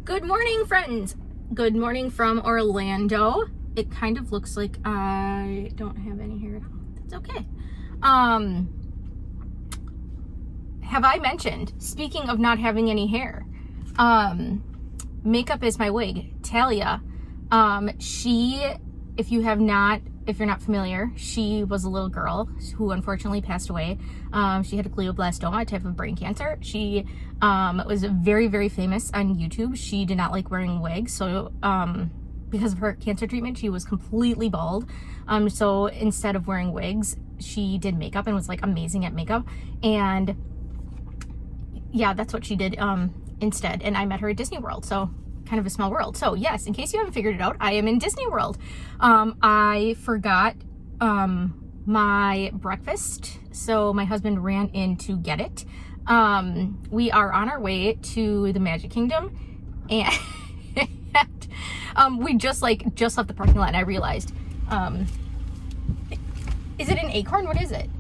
Good morning, friends. Good morning from Orlando. It kind of looks like I don't have any hair at all. That's okay. Have I mentioned, speaking of not having any hair, makeup is my wig. Talia, if you're not familiar, she was a little girl who unfortunately passed away. She had a glioblastoma, a type of brain cancer. She was very, very famous on YouTube. She did not like wearing wigs, so because of her cancer treatment, she was completely bald. So instead of wearing wigs, she did makeup and was like amazing at makeup. And yeah, that's what she did instead. And I met her at Disney World, so kind of a small world. So yes, in case you haven't figured it out, I am in Disney World. I forgot my breakfast, so my husband ran in to get it. We are on our way to the Magic Kingdom, and we just left the parking lot, and I realized, is it an acorn? What is it?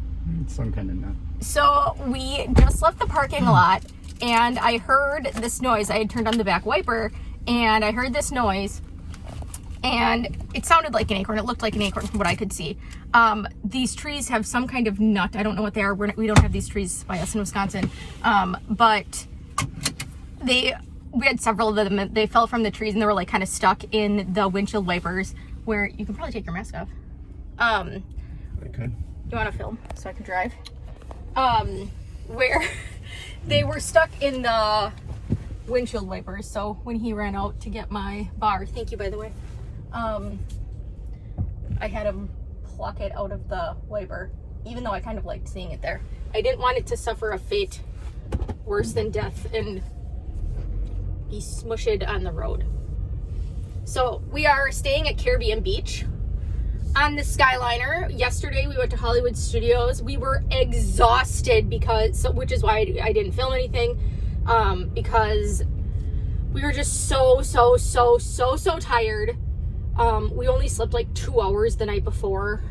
It's some kind of nut. So we just left the parking lot, and I heard this noise. I had turned on the back wiper, and I heard this noise, and it sounded like an acorn. It looked like an acorn from what I could see. These trees have some kind of nut. I don't know what they are. We don't have these trees by us in Wisconsin, but we had several of them. They fell from the trees, and they were like kind of stuck in the windshield wipers, where you can probably take your mask off. I could. You want to film so I can drive? Where they were stuck in the windshield wipers. So when he ran out to get my bar, thank you, by the way, I had him pluck it out of the wiper, even though I kind of liked seeing it there. I didn't want it to suffer a fate worse than death and be smushed on the road. So we are staying at Caribbean Beach on the Skyliner. Yesterday we went to Hollywood Studios. We were exhausted which is why I didn't film anything, because we were just so tired. We only slept like 2 hours the night before.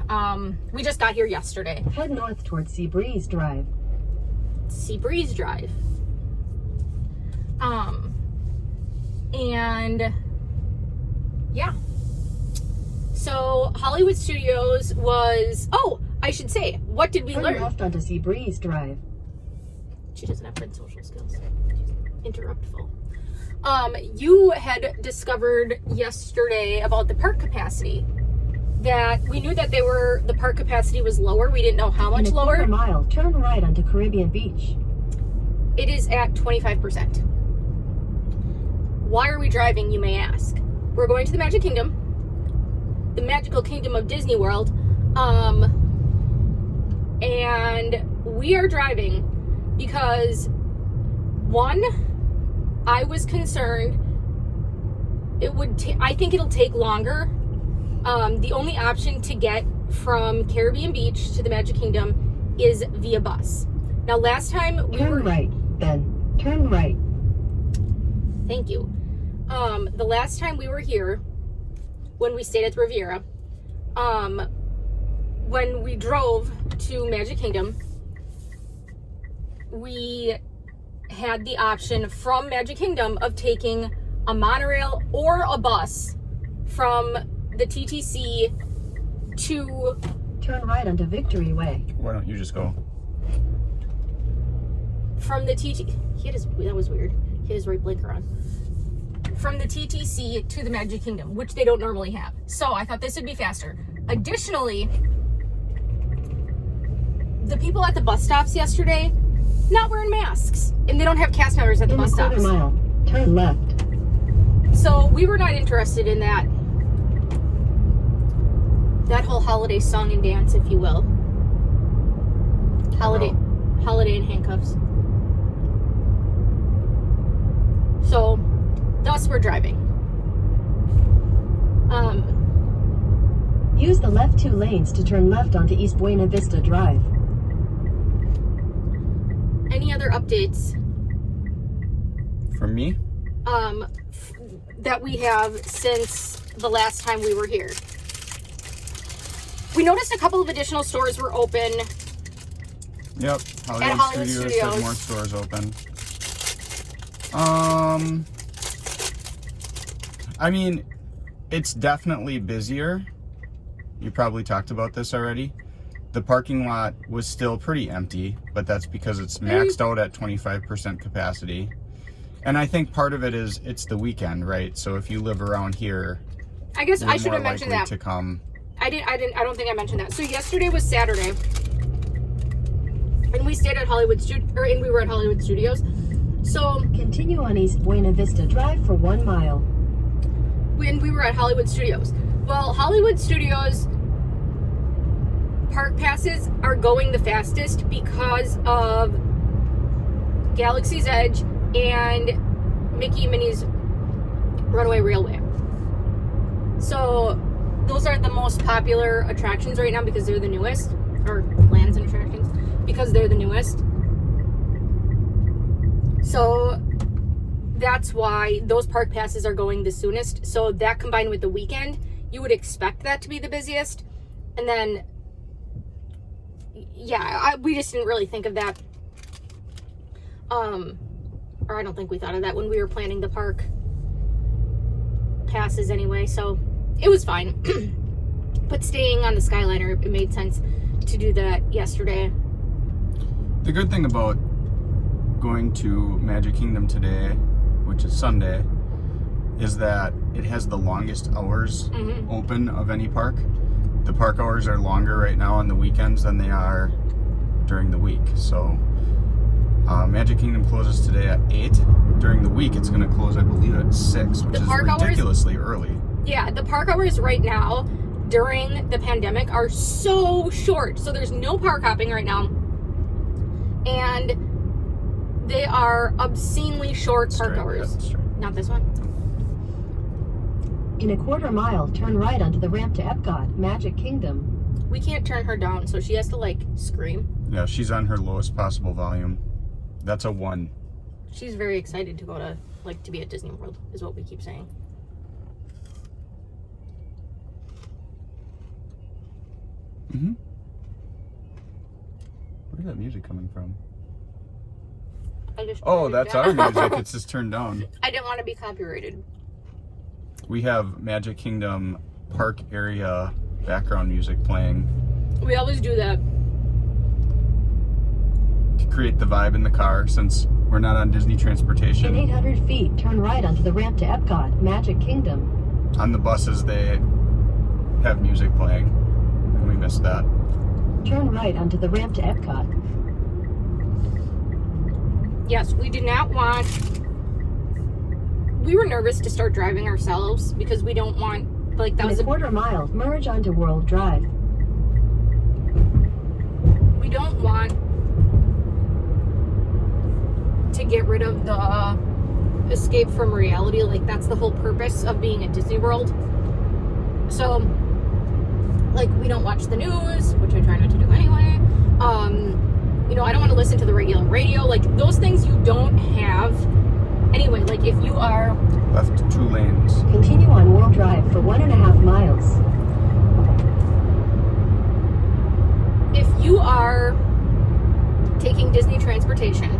We just got here yesterday. Head north towards Seabreeze Drive. Seabreeze Drive. And yeah. So Hollywood Studios was, I should say, what did we Turn learn? left onto Seabreeze Drive. She doesn't have good social skills. She's interruptful. You had discovered yesterday about the park capacity. That we knew that the park capacity was lower. We didn't know how much In a lower. quarter mile, turn right onto Caribbean Beach. It is at 25%. Why are we driving, you may ask? We're going to the Magic Kingdom, the magical kingdom of Disney World, and we are driving because, one, I was concerned I think it'll take longer. The only option to get from Caribbean Beach to the Magic Kingdom is via bus. Now, last time Turn right, then. Turn right. Thank you. The last time we were here, when we stayed at the Riviera, when we drove to Magic Kingdom, we had the option from Magic Kingdom of taking a monorail or a bus from the TTC to... Turn right onto Victory Way. Why don't you just go? From the that was weird. He had his right blinker on. From the TTC to the Magic Kingdom, which they don't normally have. So I thought this would be faster. Additionally, the people at the bus stops yesterday, not wearing masks. And they don't have cast members at the bus stops. In a quarter mile, turn left. So we were not interested in that whole holiday song and dance, if you will. Holiday in handcuffs. So thus we're driving. Use the left 2 lanes to turn left onto East Buena Vista Drive. Any other updates? From me? That we have since the last time we were here. We noticed a couple of additional stores were open. Yep. Hollywood Studios has more stores open. I mean, it's definitely busier. You probably talked about this already. The parking lot was still pretty empty, but that's because it's maxed out at 25% capacity. And I think part of it is it's the weekend, right? So if you live around here, I guess I should more have mentioned likely that. to come. I don't think I mentioned that. So yesterday was Saturday. And we stayed at and we were at Hollywood Studios. So Continue on East Buena Vista Drive for 1 mile. when we were at Hollywood Studios. Well, Hollywood Studios park passes are going the fastest because of Galaxy's Edge and Mickey and Minnie's Runaway Railway. So those are the most popular attractions right now because they're the newest, or lands and attractions because they're the newest. So that's why those park passes are going the soonest. So that combined with the weekend, you would expect that to be the busiest. And then, yeah, we just didn't really think of that. Or I don't think we thought of that when we were planning the park passes anyway. So it was fine. But staying on the Skyliner, it made sense to do that yesterday. The good thing about going to Magic Kingdom today, which is Sunday, is that it has the longest hours open of any park. The park hours are longer right now on the weekends than they are during the week. So Magic Kingdom closes today at 8. During the week, it's going to close, I believe, at 6, which is ridiculously early. Yeah, the park hours right now during the pandemic are so short. So there's no park hopping right now. And they are obscenely short park hours. Yeah, straight. Not this one. In a 1/4 mile, turn right onto the ramp to Epcot, Magic Kingdom. We can't turn her down, so she has to like scream. Yeah, she's on her lowest possible volume. That's a 1. She's very excited to go to be at Disney World, is what we keep saying. Mm-hmm. Where's that music coming from? Oh, that's our music. It's just turned down. I didn't want to be copyrighted. We have Magic Kingdom park area background music playing We always do that. to create the vibe in the car since we're not on Disney In transportation. 800 feet, turn right onto the ramp to Epcot, Magic Kingdom. On the buses, they have music playing, and we missed that. Turn right onto the ramp to Epcot. Yes, we did not want... We were nervous to start driving ourselves because we don't want... Like, that In was a 1/4 mile, merge onto World Drive. We don't want to get rid of the escape from reality. Like, that's the whole purpose of being at Disney World. So, like, we don't watch the news, which I try not to do anyway. You know, I don't want to listen to the regular radio. Like, those things you don't have. Anyway, like, if you are... Left 2 lanes. Continue on World Drive for 1.5 miles. If you are taking Disney transportation,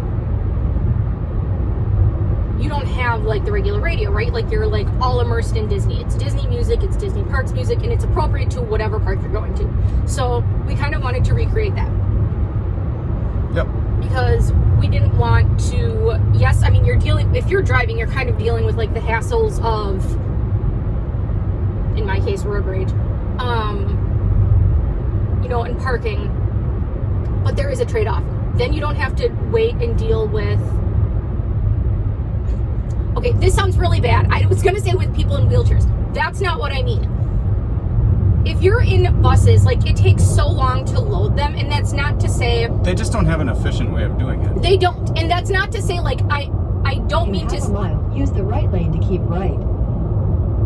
you don't have like the regular radio, right? Like you're like all immersed in Disney. It's Disney music, it's Disney Parks music, and it's appropriate to whatever park you're going to. So we kind of wanted to recreate that. Yep. Because we didn't want to, yes, I mean, if you're driving, you're kind of dealing with like the hassles of, in my case, road rage, you know, and parking, but there is a trade-off. Then you don't have to wait and deal with, okay, this sounds really bad. I was going to say with people in wheelchairs. That's not what I mean. If you're in buses, like, it takes so long to load them, and that's not to say... They just don't have an efficient way of doing it. They don't. And that's not to say, like, I don't mean to... In 1/2 mile, use the right lane to keep right.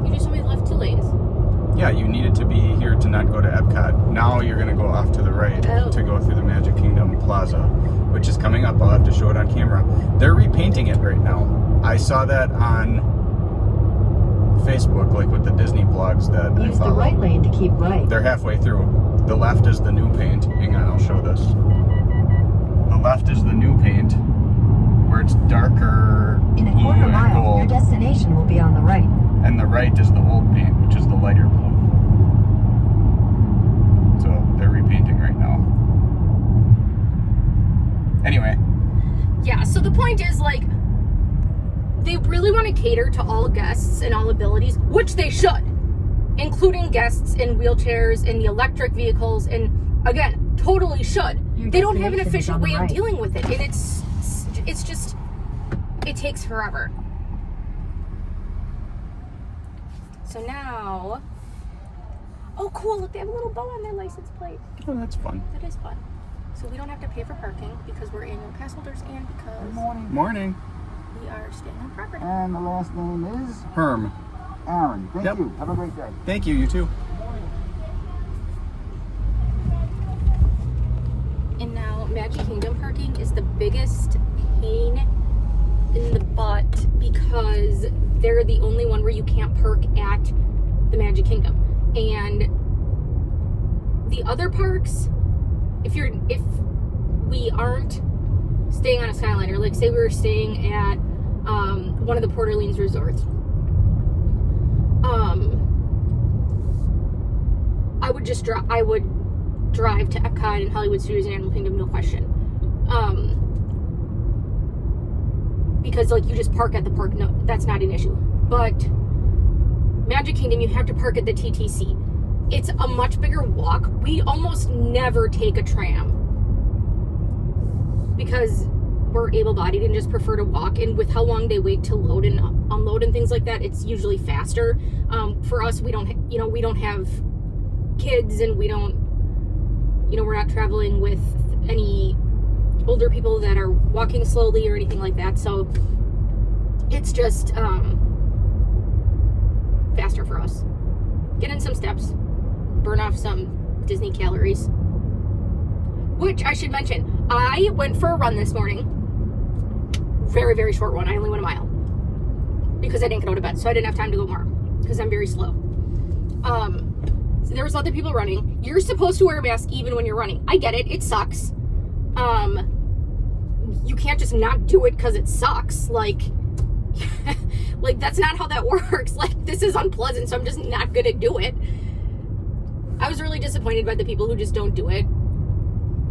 You just only left 2 lanes. Yeah, you needed to be here to not go to Epcot. Now you're going to go off to the right to go through the Magic Kingdom Plaza, which is coming up. I'll have to show it on camera. They're repainting it right now. I saw that on Facebook, like with the Disney blogs that I Use the follow. right lane to keep right. They're halfway through. The left is the new paint. Hang on, I'll show this. The left is the new paint, where it's darker In a blue 1/4 and mile, your gold. destination will be on the right. And and the right is the old paint, which is the lighter blue. So they're repainting right now. Anyway. Yeah, so the point is, like, they really want to cater to all guests and all abilities, which they should, including guests in wheelchairs and the electric vehicles, and again, totally should. They don't have an efficient way of dealing with it, and it's just, it takes forever. So now, oh cool, look, they have a little bow on their license plate. Oh, that's fun. That is fun. So we don't have to pay for parking because we're annual pass holders and because Morning. we are staying on property. And the last name is Herm. Aaron. Thank Yep. you. Have a great day. Thank you, you too. And now Magic Kingdom parking is the biggest pain in the butt because they're the only one where you can't park at the Magic Kingdom. And the other parks, if we aren't staying on a Skyliner, like say we were staying at one of the Port Orleans resorts, I would drive to Epcot and Hollywood Studios and Animal Kingdom, no question. Because like you just park at the park, no, that's not an issue. But Magic Kingdom, you have to park at the TTC. It's a much bigger walk. We almost never take a tram because we're able-bodied and just prefer to walk. And with how long they wait to load and unload and things like that, it's usually faster. For us, we don't have kids, and we don't, we're not traveling with any older people that are walking slowly or anything like that. So it's just faster for us. Get in some steps, burn off some Disney calories. Which I should mention, I went for a run this morning. Very, very short one. I only went a mile because I didn't get out of bed, so I didn't have time to go more because I'm very slow. So there was other people running. You're supposed to wear a mask even when you're running. I get it. It sucks. You can't just not do it because it sucks. Like that's not how that works. Like, this is unpleasant, so I'm just not gonna do it. I was really disappointed by the people who just don't do it.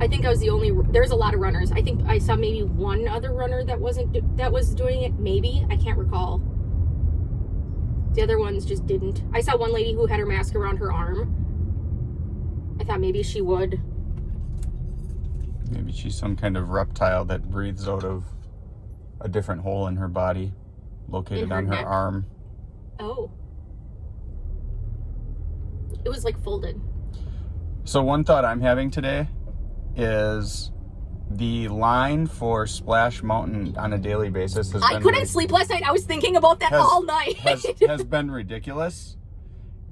I think I was the only, there's a lot of runners. I think I saw maybe one other runner that was doing it, maybe. I can't recall. The other ones just didn't. I saw one lady who had her mask around her arm. I thought maybe she would. Maybe she's some kind of reptile that breathes out of a different hole in her body, located on her neck? arm. Oh. It was like folded. So one thought I'm having today is the line for Splash Mountain on a daily basis has I been couldn't sleep last night. I was thinking about that all night. has been ridiculous.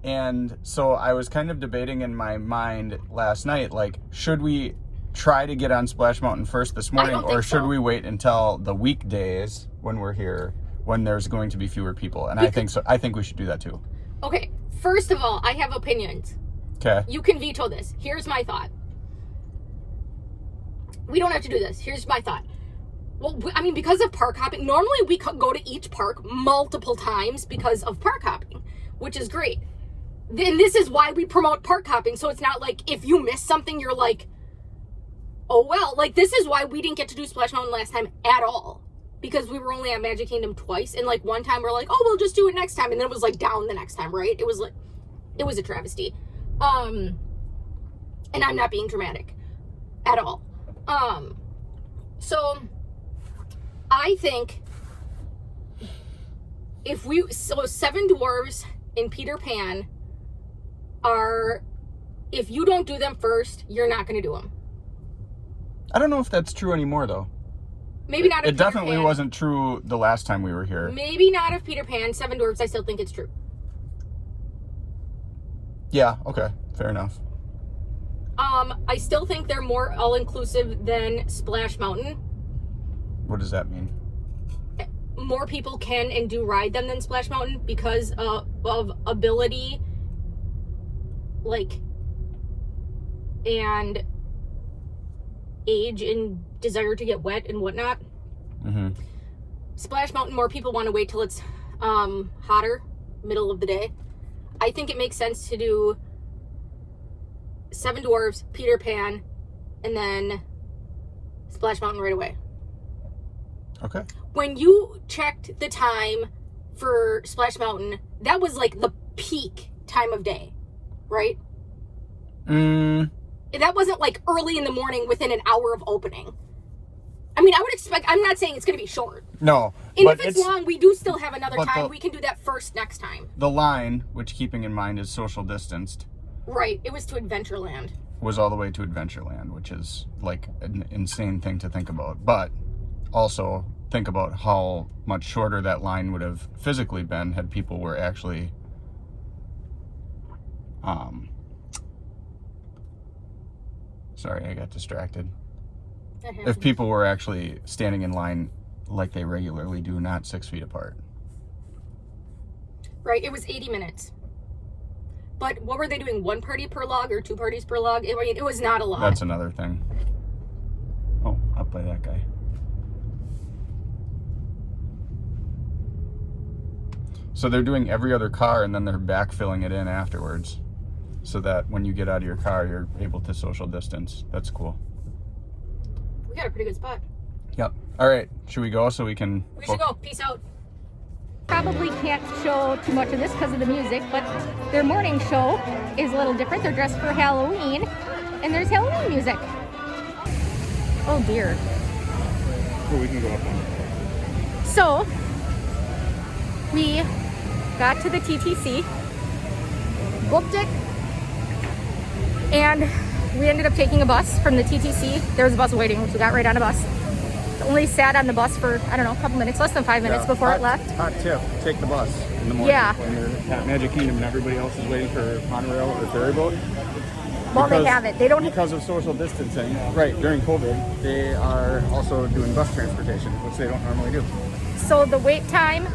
And so I was kind of debating in my mind last night, like, should we try to get on Splash Mountain first this morning, or should we wait until the weekdays when we're here, when there's going to be fewer people? And I think so. I think we should do that too. Okay, first of all, I have opinions. Okay. You can veto this. Here's my thought. We don't have to do this. Here's my thought. Well, I mean, because of park hopping, normally we go to each park multiple times because of park hopping, which is great. Then this is why we promote park hopping, so it's not like if you miss something, you're like, oh well. Like, this is why we didn't get to do Splash Mountain last time at all, because we were only at Magic Kingdom twice, and like one time we're like, oh, we'll just do it next time, and then it was like down the next time, right? It was a travesty. And I'm not being dramatic at all. So I think so Seven Dwarfs and Peter Pan are, if you don't do them first, you're not going to do them. I don't know if that's true anymore, though. Maybe not. It definitely wasn't true the last time we were here. Maybe not of Peter Pan. Seven Dwarfs, I still think it's true. Yeah. Okay. Fair enough. I still think they're more all-inclusive than Splash Mountain. What does that mean? More people can and do ride them than Splash Mountain because of ability, like, and age and desire to get wet and whatnot. Mm-hmm. Splash Mountain, more people want to wait till it's hotter middle of the day. I think it makes sense to do Seven Dwarfs, Peter Pan, and then Splash Mountain right away. Okay. When you checked the time for Splash Mountain, that was like the peak time of day, right? That wasn't like early in the morning within an hour of opening. I mean, I would expect, I'm not saying it's going to be short. No. And if it's long, we do still have another time. the- We can do that first next time. The line, which keeping in mind is social distanced, Right. It was to Adventureland. was all the way to Adventureland, which is like an insane thing to think about. But also think about how much shorter that line would have physically been had people were actually sorry, I got distracted. That If happens. people were actually standing in line like they regularly do, not 6 feet apart. Right. It was 80 minutes. But what were they doing? 1 party per log or 2 parties per log? I mean, it was not a lot. That's another thing. Oh, up by that guy. So they're doing every other car and then they're backfilling it in afterwards, so that when you get out of your car, you're able to social distance. That's cool. We got a pretty good spot. Yep. All right. Should we go so we can... We should go. Peace out. Probably can't show too much of this because of the music, but their morning show is a little different. They're dressed for Halloween, and there's Halloween music. Oh dear. We can go up on it. So, we got to the TTC, booked it, and we ended up taking a bus from the TTC. There was a bus waiting, so we got right on a bus. Only sat on the bus for, I don't know, a couple minutes, less than 5 minutes before it left. Hot tip, take the bus in the morning. Yeah. When you're at Magic Kingdom and everybody else is waiting for monorail or ferry boat. Well, they have it. They don't. Because of social distancing, right, during COVID, they are also doing bus transportation, which they don't normally do. So the wait time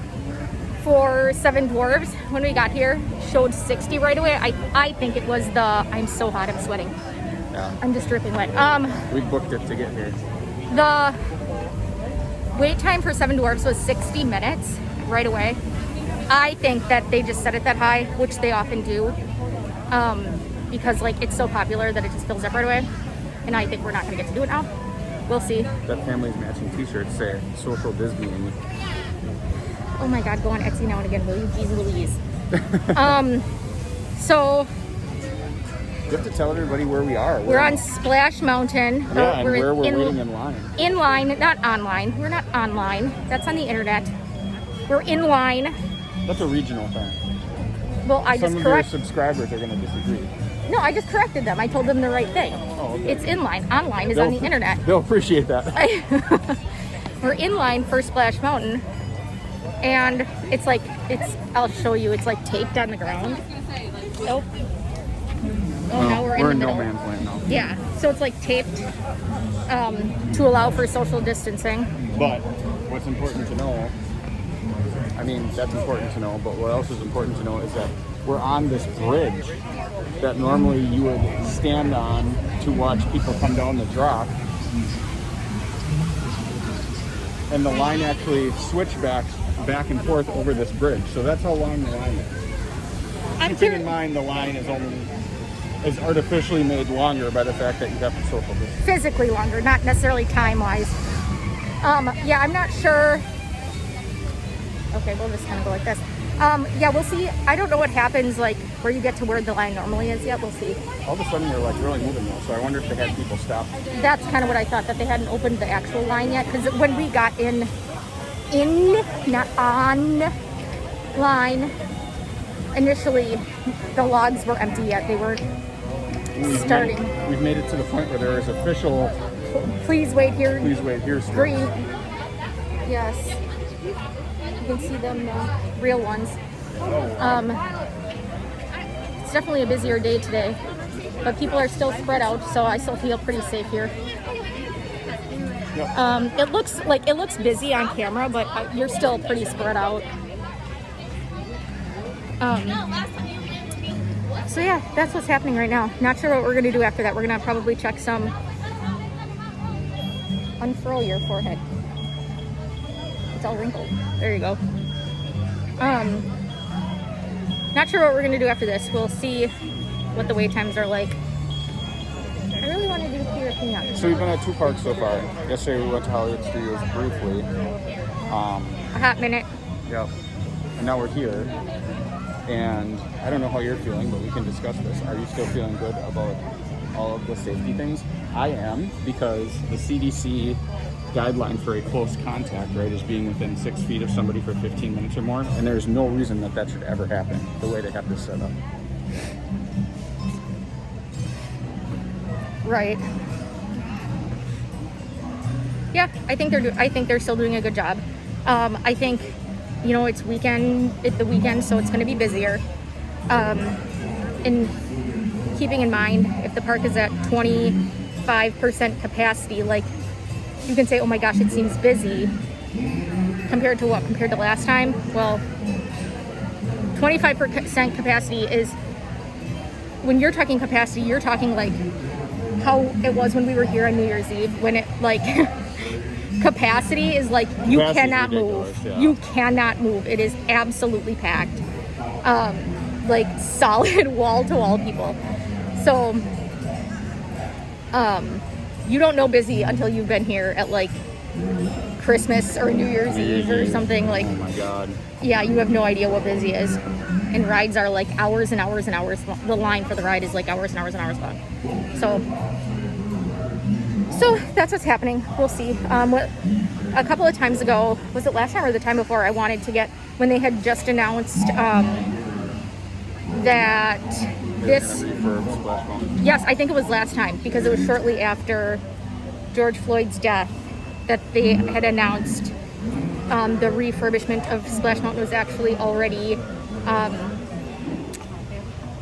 for Seven Dwarfs when we got here showed 60 right away. I think it was the, I'm so hot, I'm sweating. Yeah. I'm just dripping wet. We booked it to get here. The wait time for Seven Dwarfs was 60 minutes right away. I think that they just set it that high, which they often do, because like it's so popular that it just fills up right away. And I think we're not going to get to do it now. We'll see. That family's matching t-shirts say social Disneying. Oh my God, go on Etsy now and again, will you? Jeez Louise. So You have to tell everybody where we are. we're on Splash Mountain. Yeah, and where we're waiting in line. In line, not online. We're not online. That's on the internet. We're in line. That's a regional thing. Well, I Some just of your correct. subscribers are going to disagree. No, I just corrected them. I told them the right thing. Oh, okay. It's in line. Online is on the internet. They'll appreciate that. We're in line for Splash Mountain, and it's like I'll show you. It's like taped on the ground. Nope. Oh, now we're in the in middle. no man's land now. Yeah. So it's like taped to allow for social distancing. But what's important to know, I mean, that's important to know, but what else is important to know is that we're on this bridge that normally you would stand on to watch people come down the drop. And the line actually switched back and forth over this bridge. So that's how long the line is. I'm Keeping curious. in mind the line is artificially made longer by the fact that you have to social distance. Physically longer, not necessarily time-wise. Yeah, I'm not sure. Okay, we'll just kind of go like this. Yeah, we'll see. I don't know what happens, like, where you get to where the line normally is yet. We'll see. All of a sudden they're like really moving though, so I wonder if they had people stop. That's kind of what I thought, that they hadn't opened the actual line yet. Because when we got not on line, initially, the logs were empty yet. They were starting. We've made it to the point where there is official Please wait here. please wait here strips. Green. Yes. You can see them, real ones. It's definitely a busier day today, but people are still spread out, so I still feel pretty safe here. Yep. It looks busy on camera, but you're still pretty spread out. So yeah, that's what's happening right now. Not sure what we're gonna do after that. We're gonna probably check some. Unfurl your forehead. It's all wrinkled. There you go. not sure what we're gonna do after this. We'll see what the wait times are like. I really want to do Fear of King. So we've been at 2 parks so far. Yesterday we went to Hollywood Studios briefly. A hot minute. Yep. And now we're here. And I don't know how you're feeling, but we can discuss this. Are you still feeling good about all of the safety things? I am, because the CDC guideline for a close contact, right, is being within 6 feet of somebody for 15 minutes or more. And there's no reason that that should ever happen, the way they have this set up. Right. Yeah, I think they're still doing a good job. I think, you know, it's the weekend, so it's going to be busier. And keeping in mind, if the park is at 25% capacity, like, you can say, oh my gosh, it seems busy. Compared to what? Compared to last time? Well, 25% capacity is, when you're talking capacity, you're talking like how it was when we were here on New Year's Eve, when it, like, capacity is like, you cannot move. Yeah. You cannot move. It is absolutely packed. Like, solid wall-to-wall people. So, you don't know busy until you've been here at, like, Christmas or New Year's Eve or something. Like, oh my God. Yeah, you have no idea what busy is. And rides are like hours and hours and hours. The line for the ride is like hours and hours and hours long. So that's what's happening. We'll see. A couple of times ago, was it last time or the time before, I wanted to get, when they had just announced that this, yes, I think it was last time, because it was shortly after George Floyd's death that they had announced the refurbishment of Splash Mountain was actually already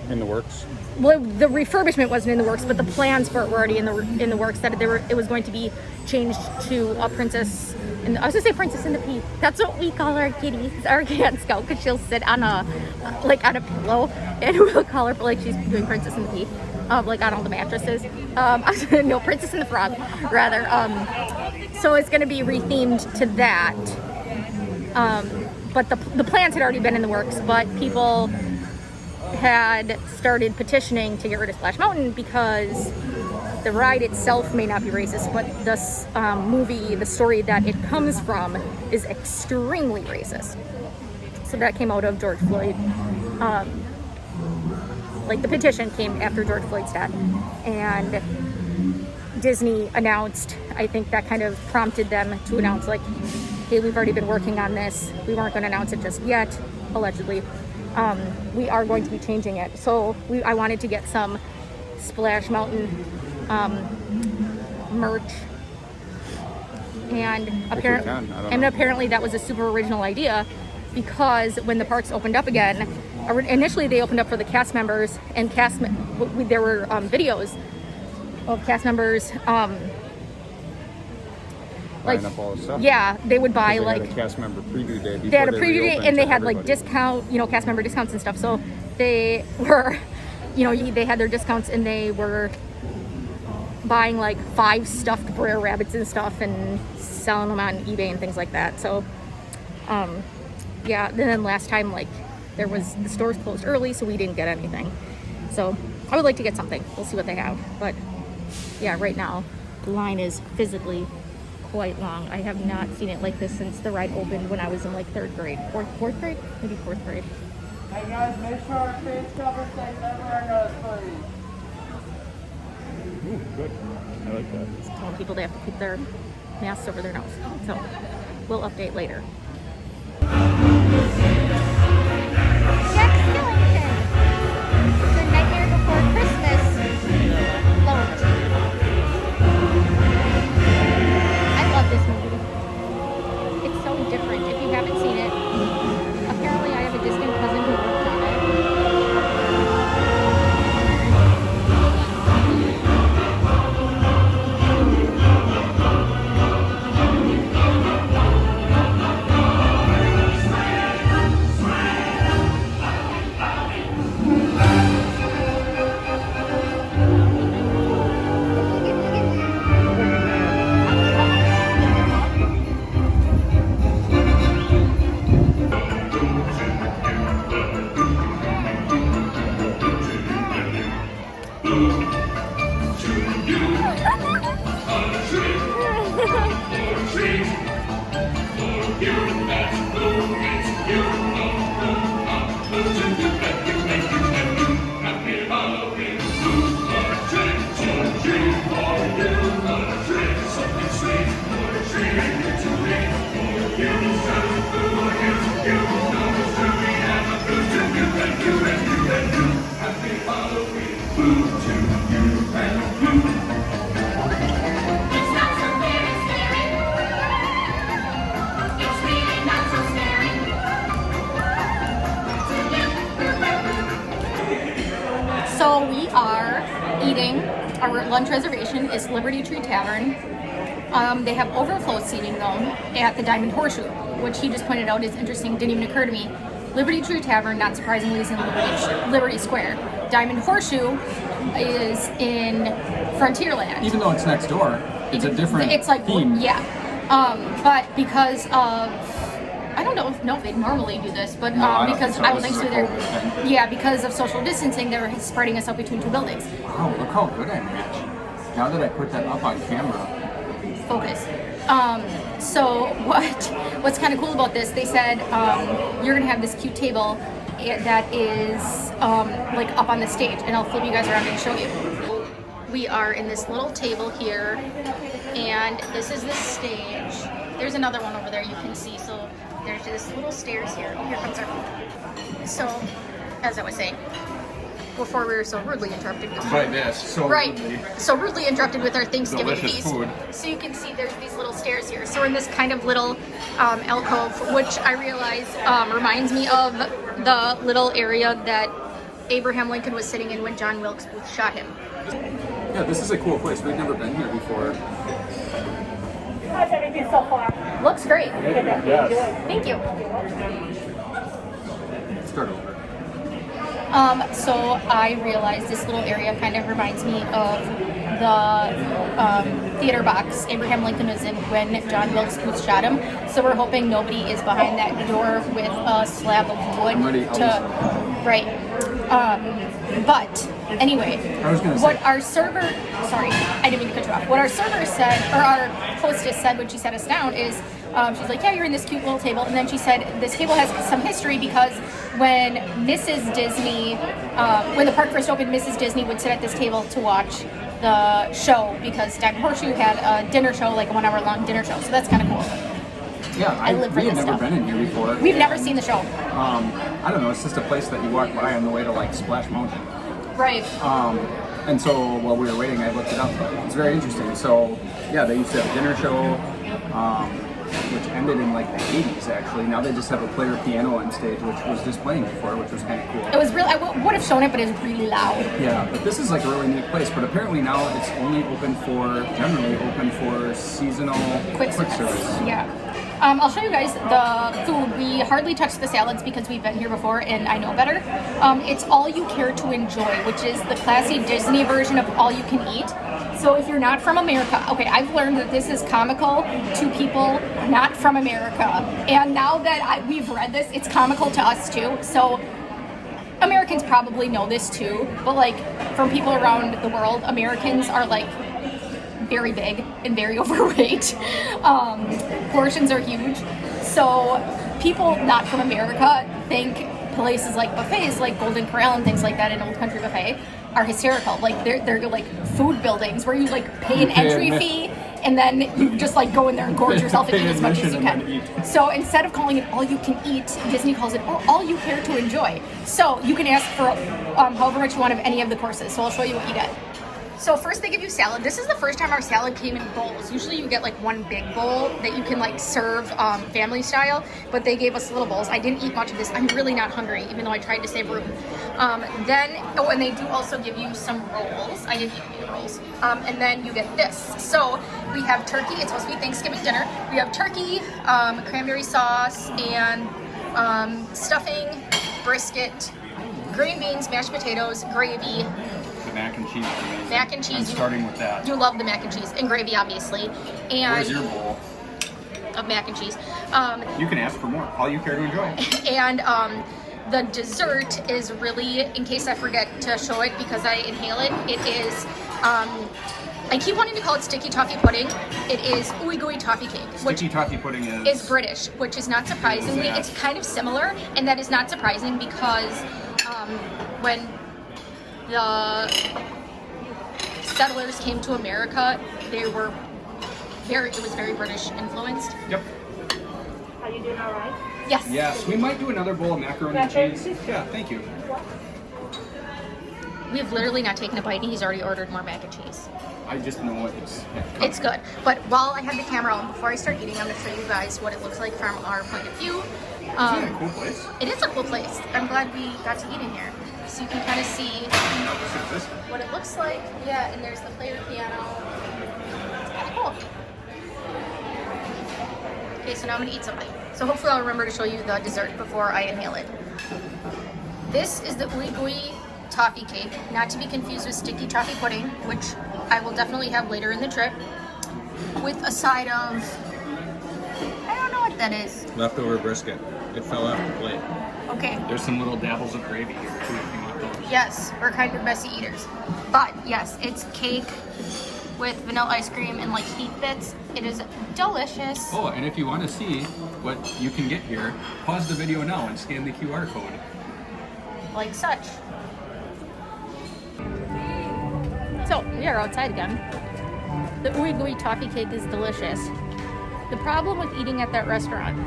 in the works. Well, the refurbishment wasn't in the works, but the plans for it were already in the works. That it was going to be changed to a princess. And I was gonna say Princess in the Pea. That's what we call our kitty, our cat Scout, because she'll sit on a pillow, and we'll call her like she's doing Princess in the Pea, like on all the mattresses. No, Princess in the Frog, rather. So it's gonna be rethemed to that. But the plans had already been in the works, but people had started petitioning to get rid of Splash Mountain because the ride itself may not be racist, but this movie, the story that it comes from, is extremely racist. So that came out of George Floyd. Like, the petition came after George Floyd's death, and Disney announced, I think that kind of prompted them to announce, like, hey, we've already been working on this. We weren't going to announce it just yet, allegedly. We are going to be changing it. So I wanted to get some Splash Mountain merch, and apparently that was a super original idea, because when the parks opened up again, initially they opened up for the cast members, and there were videos of cast members buying up all the stuff. Yeah, they would buy, they like, had a cast member preview day. They had a preview day, and they had everybody. like discount, cast member discounts and stuff. So they were, they had their discounts, and they were buying like 5 stuffed Brer Rabbits and stuff and selling them on eBay and things like that. So, yeah. Then last time, like, the stores closed early, so we didn't get anything. So I would like to get something. We'll see what they have. But yeah, right now the line is physically quite long. I have not seen it like this since the ride opened when I was in like 3rd grade, fourth grade, maybe 4th grade. Hey guys, make sure our face covers stay over our nose, please. Ooh, good. I like that. Just telling people they have to keep their masks over their nose. So we'll update later. Jack Skellington, The Nightmare Before Christmas load. I love this movie. It's so different. If you haven't seen it, apparently I have a distant cousin who worked on it. So we are eating, our lunch reservation is Liberty Tree Tavern. They have overflow seating though at the Diamond Horseshoe, which he just pointed out is interesting, didn't even occur to me. Liberty Tree Tavern, not surprisingly, is in Liberty Square. Diamond Horseshoe is in Frontierland. Even though it's next door, it's a different theme. Yeah. But because of, I don't know if they normally do this, but because I was next to their, yeah, because of social distancing, they're spreading us up between two buildings. Wow, look how good I match. Now that I put that up on camera. Focus. So what's kind of cool about this? They said you're gonna have this cute table that is like up on the stage, and I'll flip you guys around and show you. We are in this little table here, and this is the stage. There's another one over there you can see. So there's this little stairs here. Oh, here comes our food. So, as I was saying, before we were so rudely interrupted By this, so rudely. So rudely interrupted with our Thanksgiving Delicious feast. food. So you can see there's these little stairs here. So we're in this kind of little alcove, which I realize reminds me of the little area that Abraham Lincoln was sitting in when John Wilkes Booth shot him. Yeah, this is a cool place. We've never been here before. How's everything so far? Looks great. Yes. Thank you. Start over. So I realized this little area kind of reminds me of the theater box Abraham Lincoln was in when John Wilkes Booth shot him. So we're hoping nobody is behind that door with a slab of wood right. But anyway, I was gonna say, what our server, sorry, I didn't mean to cut you off. What our server said, or our hostess said when she sat us down is, she's like, yeah, you're in this cute little table. And then she said, this table has some history because when Mrs. Disney, when the park first opened, Mrs. Disney would sit at this table to watch the show because Diamond Horseshoe had a dinner show, like a 1 hour long dinner show. So that's kind of cool. Yeah, live for we had this never stuff. been in here before. We've never seen the show. I don't know, it's just a place that you walk by on the way to like Splash Mountain. Right. And so while we were waiting, I looked it up. It's very interesting. So yeah, they used to have a dinner show, which ended in like the 80s actually. Now they just have a player piano on stage, which was just playing before, which was kind of cool. It was really, I would have shown it, but it was really loud. Yeah, but this is like a really neat place. But apparently now it's only generally open for seasonal quick service. Yeah. I'll show you guys the food. We hardly touched the salads because we've been here before and I know better. It's all you care to enjoy, which is the classy Disney version of all you can eat. So if you're not from America, okay, I've learned that this is comical to people not from America. And now that we've read this, it's comical to us too. So Americans probably know this too, but like from people around the world, Americans are like very big and very overweight. Portions are huge. So people not from America think places like buffets like Golden Corral and things like that in Old Country Buffet are hysterical. Like they're like food buildings where you like pay an entry fee and then you just like go in there and gorge yourself and eat as much as you can. So instead of calling it all you can eat, Disney calls it all you care to enjoy. So you can ask for however much you want of any of the courses. So I'll show you what you get. So first they give you salad. This is the first time our salad came in bowls. Usually you get like one big bowl that you can like serve family style, but they gave us little bowls. I didn't eat much of this. I'm really not hungry, even though I tried to save room. And they do also give you some rolls. I didn't eat any rolls. And then you get this. So we have turkey. It's supposed to be Thanksgiving dinner. We have turkey, cranberry sauce, and stuffing, brisket, green beans, mashed potatoes, gravy. Mac and cheese. Mac and cheese. I'm starting with that. You love the mac and cheese and gravy, obviously. And where's your bowl of mac and cheese? You can ask for more. All you care to enjoy. And the dessert is really, in case I forget to show it because I inhale it, it is I keep wanting to call it sticky toffee pudding. It is ooey gooey toffee cake, which Sticky toffee pudding is British, which is not surprisingly. It's kind of similar, and that is not surprising because when the settlers came to America, it was very British influenced. Yep. Are you doing all right? Yes. Yes, we might do another bowl of macaroni and cheese. Yeah, thank you. We've literally not taken a bite, and he's already ordered more mac and cheese. I just know it's It's good. But while I have the camera on, before I start eating, I'm going to show you guys what it looks like from our point of view. Isn't it a cool place? It is a cool place. I'm glad we got to eat in here. So you can kind of see what it looks like. Yeah, and there's the player piano. It's kind of cool. Okay, so now I'm going to eat something. So hopefully I'll remember to show you the dessert before I inhale it. This is the ooey gooey toffee cake, not to be confused with sticky toffee pudding, which I will definitely have later in the trip, with a side of, I don't know what that is. Leftover brisket. It fell off the plate. Okay. There's some little dabbles of gravy here too if you want those. Yes, we're kind of messy eaters. But yes, it's cake with vanilla ice cream and like heat bits. It is delicious. Oh, and if you want to see what you can get here, pause the video now and scan the QR code. Like such. So, we are outside again. The ooey gooey toffee cake is delicious. The problem with eating at that restaurant,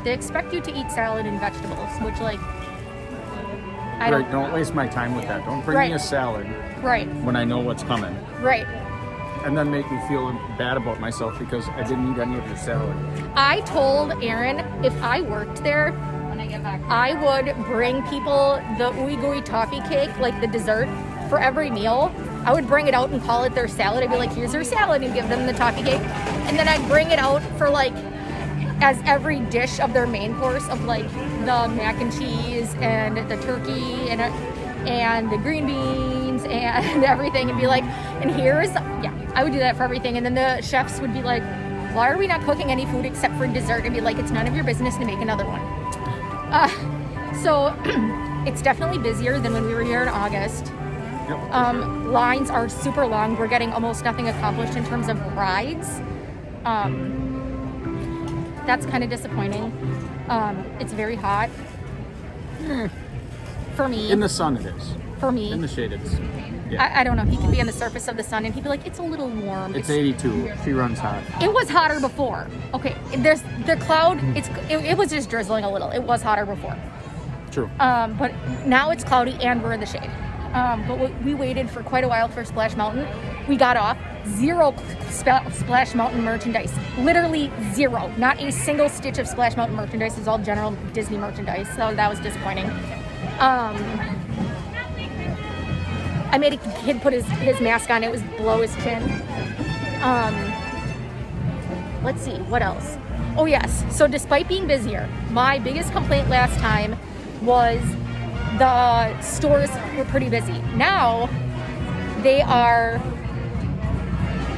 they expect you to eat salad and vegetables, which like, I don't... Right, don't waste my time with that. Don't bring Right. me a salad Right, when I know what's coming. right. And then make me feel bad about myself because I didn't eat any of your salad. I told Aaron if I worked there, when I get back, I would bring people the ooey gooey toffee cake, like the dessert, for every meal. I would bring it out and call it their salad. I'd be like, here's their salad, and give them the toffee cake. And then I'd bring it out for like, as every dish of their main course of like the mac and cheese and the turkey and the green beans and everything, and be like, and here's, yeah, I would do that for everything. And then the chefs would be like, why are we not cooking any food except for dessert? And be like, it's none of your business to make another one. So it's definitely busier than when we were here in August. Yep. Lines are super long. We're getting almost nothing accomplished in terms of rides. That's kind of disappointing. It's very hot. For me. In the sun it is. For me. In the shade it's... Yeah. I don't know. He could be on the surface of the sun and he'd be like, it's a little warm. It's 82. She runs hot. It was hotter before. Okay, there's the cloud. It was just drizzling a little. It was hotter before. True. But now it's cloudy and we're in the shade. But we waited for quite a while for Splash Mountain. We got off. Zero Splash Mountain merchandise. Literally zero. Not a single stitch of Splash Mountain merchandise. It's all general Disney merchandise. So that was disappointing. I made a kid put his mask on. It was below his chin. Let's see, what else? Oh yes, so despite being busier, my biggest complaint last time was the stores were pretty busy. Now, they are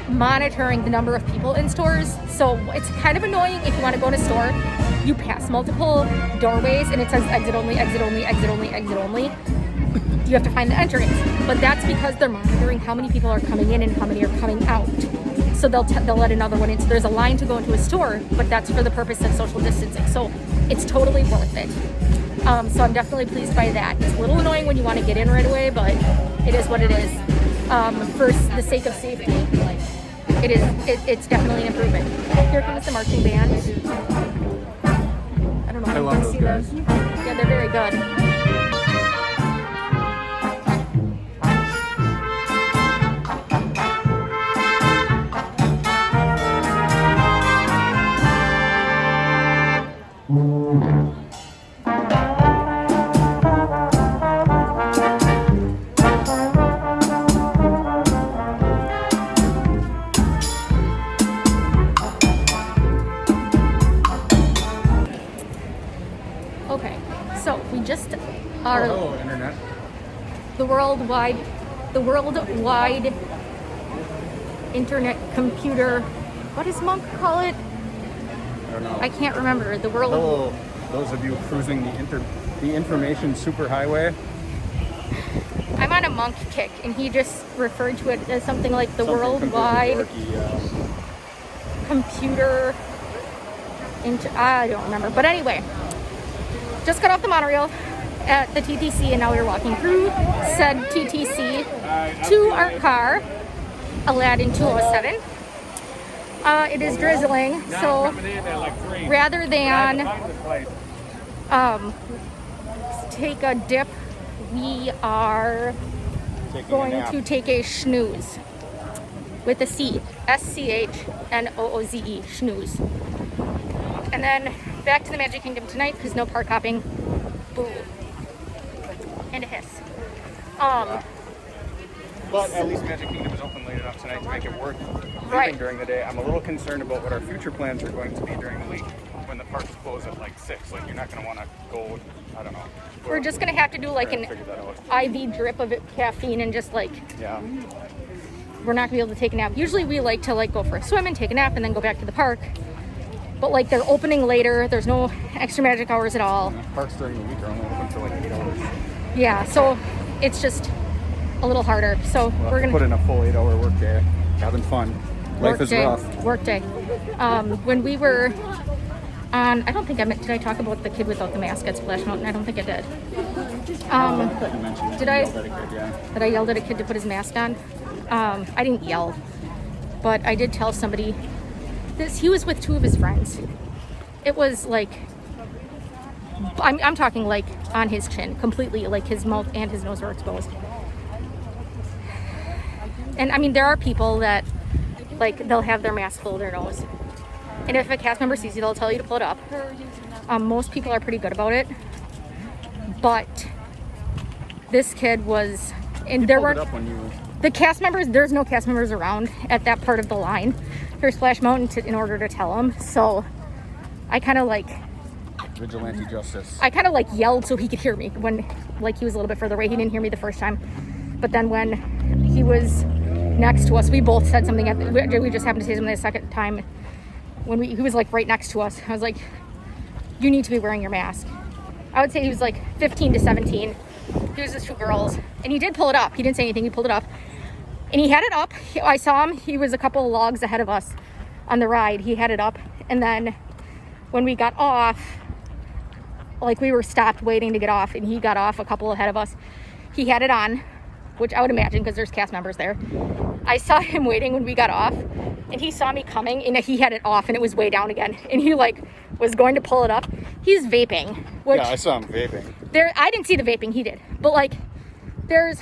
monitoring the number of people in stores. So it's kind of annoying if you want to go in a store, you pass multiple doorways and it says exit only, exit only, exit only, exit only. You have to find the entrance, but that's because they're monitoring how many people are coming in and how many are coming out. So they'll let another one in. So there's a line to go into a store, but that's for the purpose of social distancing. So it's totally worth it. So I'm definitely pleased by that. It's a little annoying when you want to get in right away, but it is what it is. For the sake of safety, it's definitely an improvement. Here comes the marching band. I don't know if you can see those. Yeah, they're very good. Okay, so we just are Hello, internet. the worldwide internet computer. What does Monk call it? I don't know. I can't remember. The world. Hello, those of you cruising the information superhighway. I'm on on a monk kick, and he just referred to it as something like the Something worldwide completely dorky, computer I don't remember, but anyway, just got off the monorail at the TTC, and now we're walking through said TTC to our car, Aladdin 207. It is drizzling, so rather than take a dip, we are going to take a snooze with a C, SCHNOOZE, snooze. And then back to the Magic Kingdom tonight, because no park hopping. Boo. And a hiss. But at least Magic Kingdom is open late enough tonight to make it worth leaving Right. during the day. I'm a little concerned about what our future plans are going to be during the week when the parks close at like 6. Like, you're not going to want to go, I don't know. We're just going to have to do like an figure that out. IV drip of caffeine, and just like, Yeah. we're not going to be able to take a nap. Usually we like to like go for a swim and take a nap and then go back to the park. But like, they're opening later. There's no extra magic hours at all. Parks during the week are only open for like 8 hours. Yeah, so it's just a little harder. So We'll we're have to going put to in a full 8 hour work day. Having fun. Life is rough. Work day. When we were on, I don't think did I talk about the kid without the mask at Splash Mountain? I don't think I did. Did I yelled at a kid to put his mask on? I didn't yell, but I did tell somebody this. He was with 2 of his friends. It was like, I'm talking like on his chin, completely, like his mouth and his nose were exposed. And I mean, there are people that like, they'll have their mask below their nose, and if a cast member sees you, they'll tell you to pull it up. Most people are pretty good about it, but this kid was, and there were the cast members. There's no cast members around at that part of the line for Splash Mountain in order to tell him. So I kind of like vigilante justice. I kind of like yelled so he could hear me when like he was a little bit further away. He didn't hear me the first time, but then when he was next to us, we both said something. We just happened to say something the second time when he was like right next to us. I was like, "You need to be wearing your mask." I would say he was like 15 to 17. He was just 2 girls, and he did pull it up. He didn't say anything. He pulled it up, and he had it up. I saw him. He was a couple of logs ahead of us on the ride. He had it up, and then when we got off, like we were stopped waiting to get off, and he got off a couple ahead of us. He had it on, which I would imagine because there's cast members there. I saw him waiting when we got off, and he saw me coming, and he had it off, and it was way down again, and he like was going to pull it up. He's vaping, which Yeah, I saw him vaping. I didn't see the vaping, he did, but like there's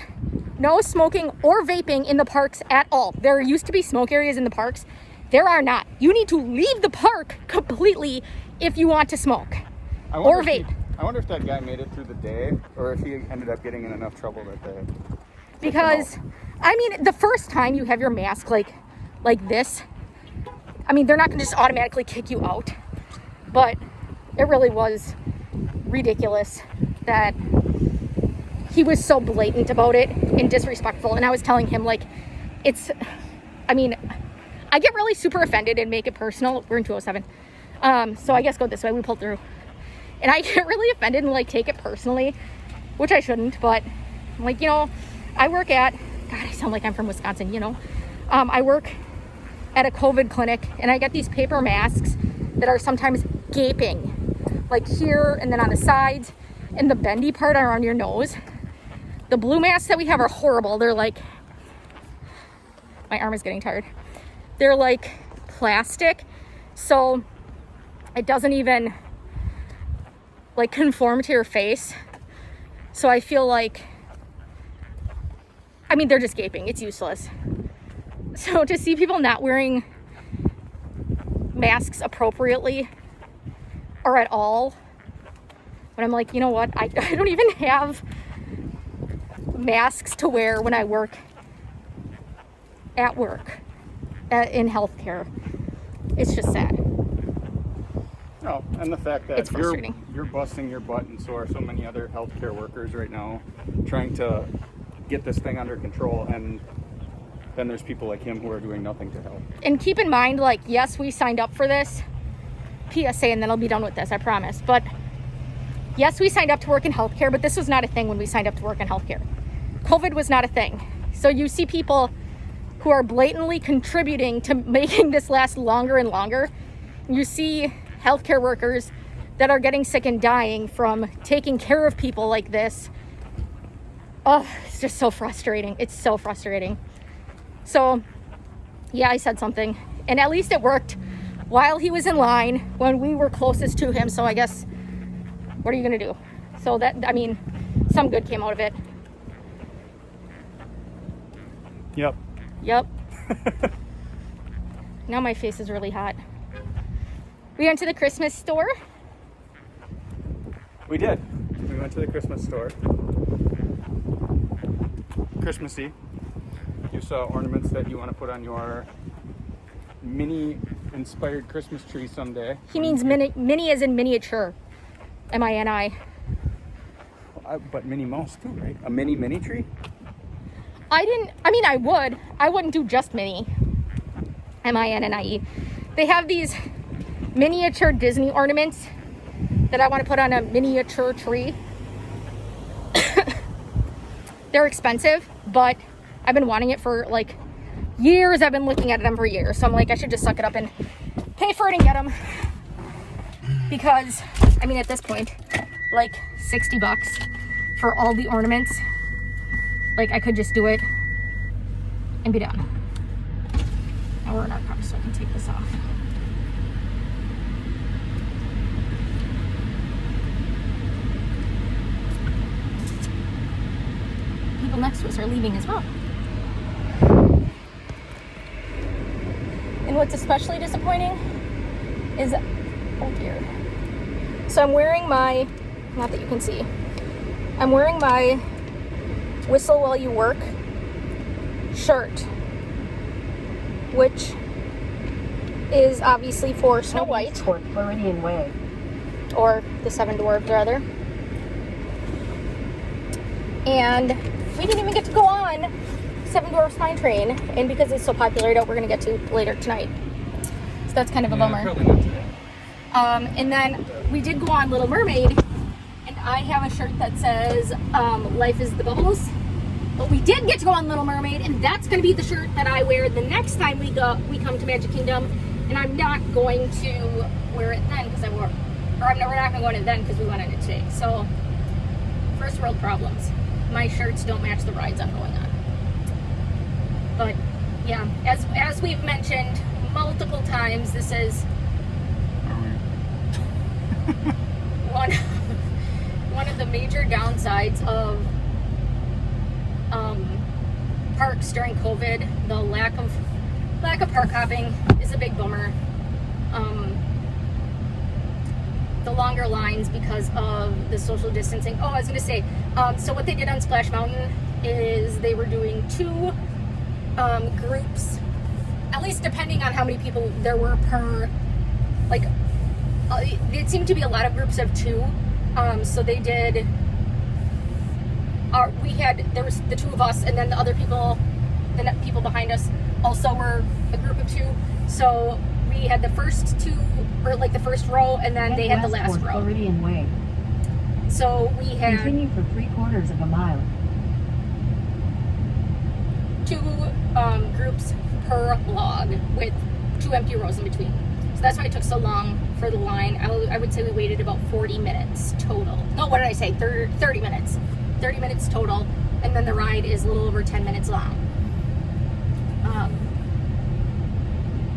no smoking or vaping in the parks at all. There used to be smoke areas in the parks. There are not. You need to leave the park completely if you want to smoke or vape. I wonder if that guy made it through the day, or if he ended up getting in enough trouble that they... Because, I mean, the first time you have your mask like this, I mean, they're not going to just automatically kick you out. But it really was ridiculous that he was so blatant about it and disrespectful. And I was telling him, like, I mean, I get really super offended and make it personal. We're in 207. So I guess go this way. We pulled through. And I get really offended and, like, take it personally, which I shouldn't. But, like, you know, I work at, God, I sound like I'm from Wisconsin, you know. I work at a COVID clinic, and I get these paper masks that are sometimes gaping, like here and then on the sides and the bendy part around your nose. The blue masks that we have are horrible. They're like, my arm is getting tired. They're like plastic, so it doesn't even like conform to your face. So I feel like, I mean, they're just gaping. It's useless. So to see people not wearing masks appropriately or at all, but I'm like, you know what? I don't even have masks to wear when I work at work in healthcare. It's just sad. No, and the fact that It's frustrating. you're busting your butt, and so are so many other healthcare workers right now, trying to get this thing under control, and then there's people like him who are doing nothing to help. And keep in mind, like, yes, we signed up for this PSA, and then I'll be done with this, I promise. But yes, we signed up to work in healthcare, but this was not a thing when we signed up to work in healthcare. COVID was not a thing. So you see people who are blatantly contributing to making this last longer and longer. You see healthcare workers that are getting sick and dying from taking care of people like this. Oh, it's just so frustrating. It's so frustrating. So, yeah, I said something. And at least it worked while he was in line when we were closest to him. So I guess, what are you going to do? So that, I mean, some good came out of it. Yep. Yep. Now my face is really hot. We went to the Christmas store. We did. We went to the Christmas store. Christmassy. You saw ornaments that you want to put on your mini-inspired Christmas tree someday. He means mini as in miniature. M-I-N-I. But Minnie Mouse too, right? A mini tree? I wouldn't do just mini. M-I-N-N-I-E. They have these miniature Disney ornaments that I want to put on a miniature tree. They're expensive, but I've been wanting it for like years. I've been looking at them for years. So I'm like, I should just suck it up and pay for it and get them. Because, I mean, at this point, like $60 for all the ornaments. Like, I could just do it and be done. Now we're in our car, so I can take this off. People next to us are leaving as well. And what's especially disappointing is, oh dear. So I'm wearing my, not that you can see, I'm wearing my Whistle While You Work shirt, which is obviously for Snow White. Toward Floridian Way. Or the Seven Dwarfs, rather. And we didn't even get to go on Seven Dwarfs Mine Train, and because it's so popular, we're going to get to later tonight. So that's kind of a bummer. Probably not today. And then we did go on Little Mermaid, and I have a shirt that says Life is the Bubbles. But we did get to go on Little Mermaid, and that's going to be the shirt that I wear the next time we come to Magic Kingdom. And I'm not going to wear it then because we're not going to go in it then because we went in it today. So, first world problems. My shirts don't match the rides I'm going on. But yeah, as we've mentioned multiple times, this is one of the major downsides of parks during COVID. The lack of park hopping is a big bummer. The longer lines because of the social distancing. Oh, I was going to say, so what they did on Splash Mountain is they were doing 2 groups, at least depending on how many people there were per, like, it seemed to be a lot of groups of 2. So they did, there was the 2 of us, and then the other people, the people behind us also were a group of 2. So we had the first 2, or like the first row, and then they had the last row. Floridian Way. So we had Continue for 3/4 of a mile. 2 groups per log with 2 empty rows in between. So that's why it took so long for the line. I would say we waited about 40 minutes total. No, what did I say? 30 minutes. 30 minutes total. And then the ride is a little over 10 minutes long.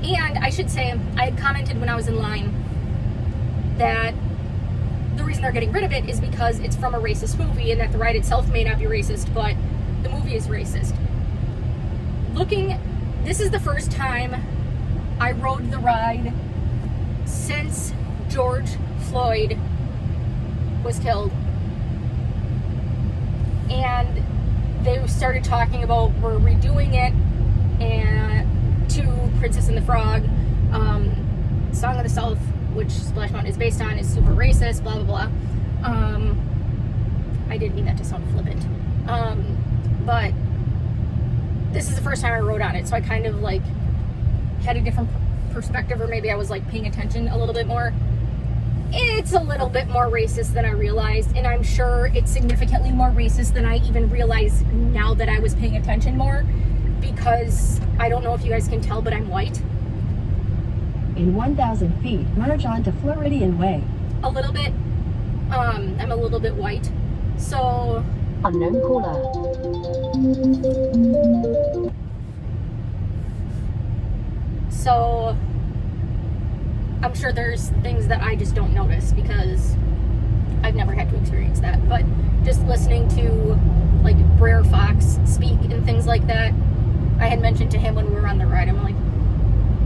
And I should say, I had commented when I was in line that the reason they're getting rid of it is because it's from a racist movie, and that the ride itself may not be racist, but the movie is racist. This is the first time I rode the ride since George Floyd was killed. And they started talking about we're redoing it and to Princess and the Frog, Song of the South, which Splash Mountain is based on, is super racist, blah blah blah. I didn't mean that to sound flippant. But this is the first time I rode on it, so I kind of like had a different perspective, or maybe I was like paying attention a little bit more. it's a little bit more racist than I realized, and I'm sure it's significantly more racist than I even realized now that I was paying attention more, because I don't know if you guys can tell, but I'm white. In 1,000 feet, merge onto Floridian Way. A little bit. I'm a little bit white. So, Unknown caller. so I'm sure there's things that I just don't notice because I've never had to experience that. But just listening to like Brer Fox speak and things like that, I had mentioned to him when we were on the ride, I'm like,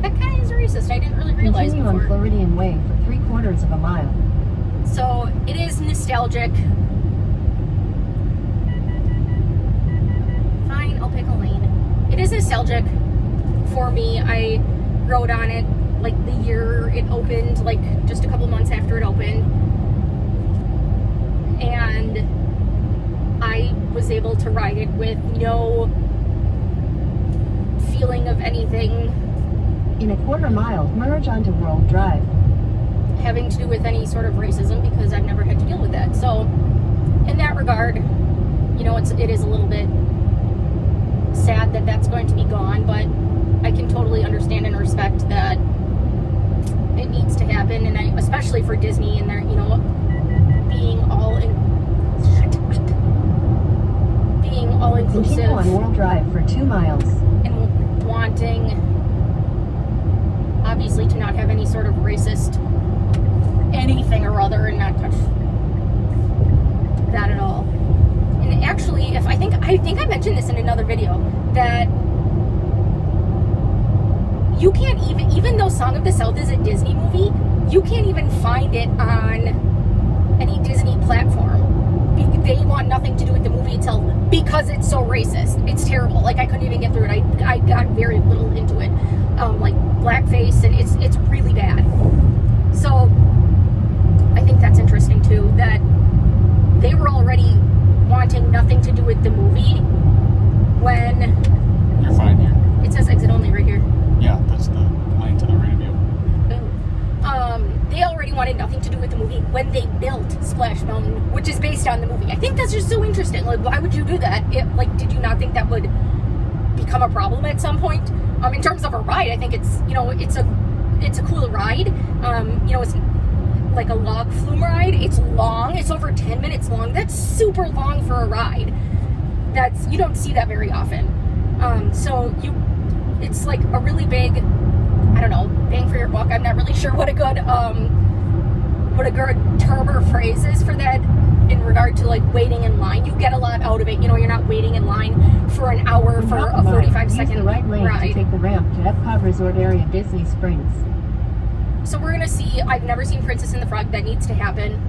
that guy is racist. I didn't really realize Continue on before. Floridian Way for 3/4 of a mile. So it is nostalgic. Fine, I'll pick a lane. It is nostalgic for me. I rode on it like the year it opened, like just a couple months after it opened. And I was able to ride it with no feeling of anything In a 1/4 mile, merge onto World Drive. having to do with any sort of racism, because I've never had to deal with that. So in that regard, you know, it is a little bit sad that that's going to be gone, but I can totally understand and respect that it needs to happen, and especially for Disney and their, you know, being all inclusive Continue on World Drive for 2 miles. and wanting, obviously, to not have any sort of racist anything or other, and not touch that at all. And actually, I think I mentioned this in another video, that you can't even though Song of the South is a Disney movie, you can't even find it on any Disney platform. They want nothing to do with the movie itself because it's so racist. It's terrible. Like, I couldn't even get through it. I got very little into it. Like blackface, and it's really bad. So I think that's interesting too, that they were already wanting nothing to do with the movie when You're fine here. it says exit only right here. Yeah, that's the lane to the right of you. They already wanted nothing to do with the movie when they built Splash Mountain, which is based on the movie. I think that's just so interesting. Like, why would you do that? Did you not think that would become a problem at some point? In terms of a ride, I think it's, you know, it's a cool ride. You know, it's like a log flume ride. It's long. It's over 10 minutes long. That's super long for a ride. You don't see that very often. It's like a really big, I don't know, bang for your buck. I'm not really sure what a good term or phrase is for that in regard to like waiting in line. You get a lot out of it. You know, you're not waiting in line for an hour for a 45-second Use the right lane ride. to take the ramp to Epcot Resort Area, Disney Springs. So we're gonna see. I've never seen Princess and the Frog. That needs to happen.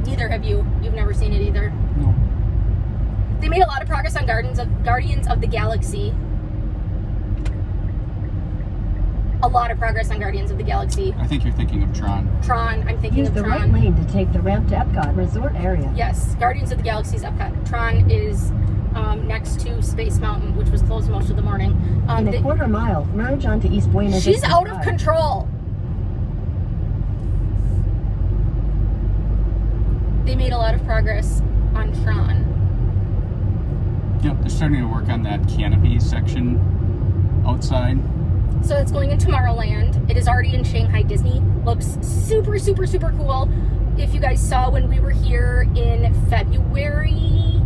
Neither have you. You've never seen it either. No. They made a lot of progress on Guardians of the Galaxy. A lot of progress on Guardians of the Galaxy. I think you're thinking of Tron. Tron, I'm thinking Use of the right Tron. lane to take the ramp to Epcot Resort Area. Yes, Guardians of the Galaxy's Epcot. Tron is next to Space Mountain, which was closed most of the morning. In a 1/4 mile, merge onto East Buena Vista She's out of Drive. control. They made a lot of progress on Tron. Yep, they're starting to work on that canopy section outside. So it's going in Tomorrowland. It is already in Shanghai Disney. Looks super, super, super cool. If you guys saw when we were here in February,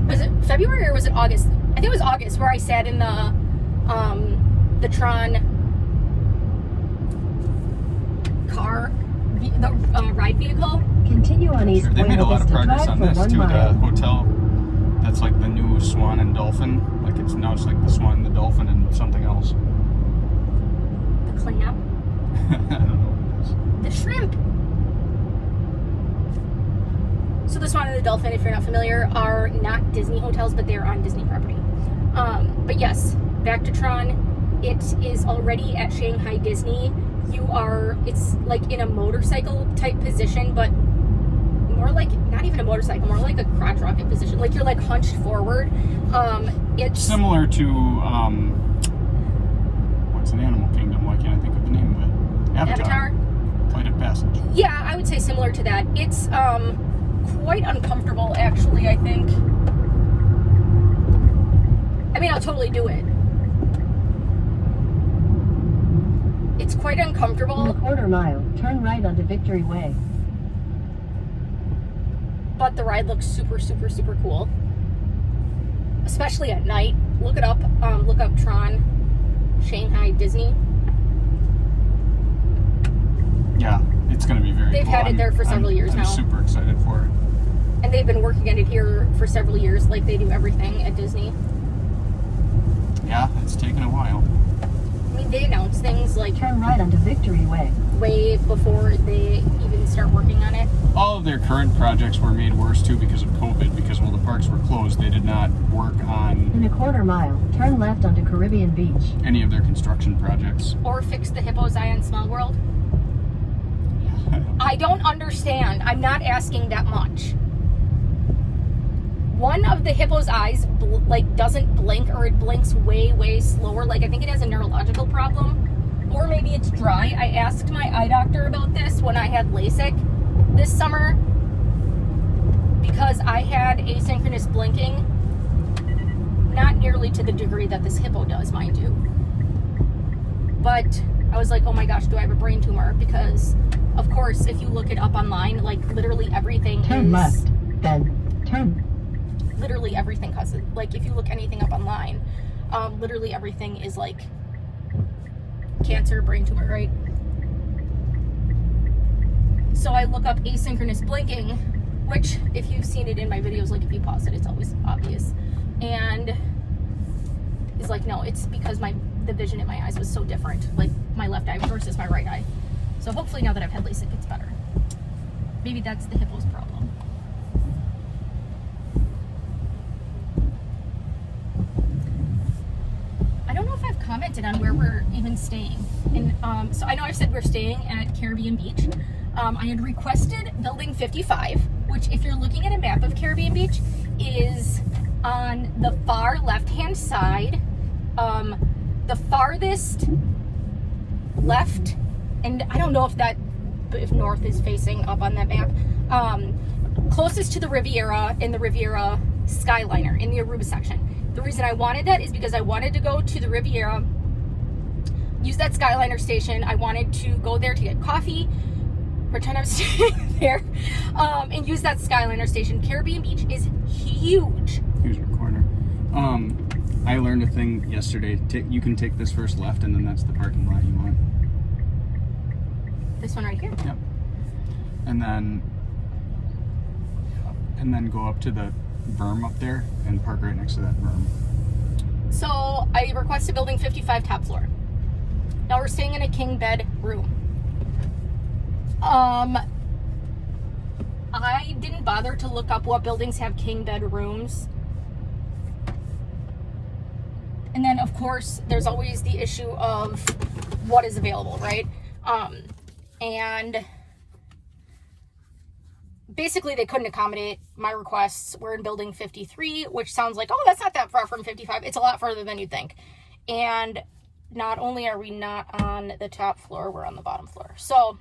was it February or was it August? I think it was August, where I sat in the Tron car, the ride vehicle. Continue on East Sure, they made Buena a lot of Vista progress Drive on for this 1 too. The mile. hotel, that's like the new Swan and Dolphin. Like it's like the Swan, the Dolphin, and something else. The clam. I don't know what it is. The shrimp. So the Swan and the Dolphin, if you're not familiar, are not Disney hotels, but they're on Disney property. But yes, back to Tron. It is already at Shanghai Disney. It's like in a motorcycle type position, but more like, not even a motorcycle, more like a crotch rocket position. Like you're like hunched forward. It's Similar to, what's an Animal Kingdom? Why can't I think of the name of it? Avatar. Flight of Passage. Yeah, I would say similar to that. It's quite uncomfortable, actually, I think. I mean, I'll totally do it. It's quite uncomfortable. In a quarter mile, turn right onto Victory Way. But the ride looks super, super, super cool. Especially at night. Look it up. Look up Tron Shanghai Disney. Yeah, it's going to be very They've cool. had it there for several years I'm now. super excited for it. And they've been working at it here for several years, like they do everything at Disney. Yeah, it's taken a while. I mean, they announce things like Turn right onto Victory Way. way before they even start working on it. All of their current projects were made worse too because of COVID, because while the parks were closed, they did not work on In a quarter mile, turn left onto Caribbean Beach. any of their construction projects. Or fix the Hippo's Eye on Small World. I don't understand. I'm not asking that much. One of the Hippo's eyes doesn't blink, or it blinks way, way slower. Like, I think it has a neurological problem. Or maybe it's dry. I asked my eye doctor about this when I had LASIK this summer, because I had asynchronous blinking. Not nearly to the degree that this Hippo does, mind you. But I was like, oh my gosh, do I have a brain tumor? Because, of course, if you look it up online, like, literally everything Turn is... left, then turn. Literally everything causes... Like, if you look anything up online, literally everything is, like, cancer, brain tumor, right? So I look up asynchronous blinking, which, if you've seen it in my videos, like, if you pause it, it's always obvious. And it's like, no, it's because the vision in my eyes was so different, like my left eye versus my right eye. So hopefully now that I've had LASIK, it's better. Maybe that's the Hippo's problem. I don't know if I've commented on where we're even staying. And so I know I've said we're staying at Caribbean Beach. I had requested Building 55, which, if you're looking at a map of Caribbean Beach, is on the far left-hand side. The farthest left, and I don't know if north is facing up on that map, closest to the Riviera, in the Riviera Skyliner, in the Aruba section. The reason I wanted that is because I wanted to go to the Riviera, use that Skyliner station. I wanted to go there to get coffee, pretend I'm staying there, and use that Skyliner station. Caribbean Beach is huge. Here's your corner. I learned a thing yesterday. You can take this first left, and then that's the parking lot you want. This one right here? Yep. And then go up to the berm up there and park right next to that berm. So I requested Building 55 top floor. Now we're staying in a king bed room. I didn't bother to look up what buildings have king bed rooms. And then, of course, there's always the issue of what is available, right? And basically they couldn't accommodate my requests. We're in Building 53, which sounds like, oh, that's not that far from 55. It's a lot further than you'd think. And not only are we not on the top floor, we're on the bottom floor. So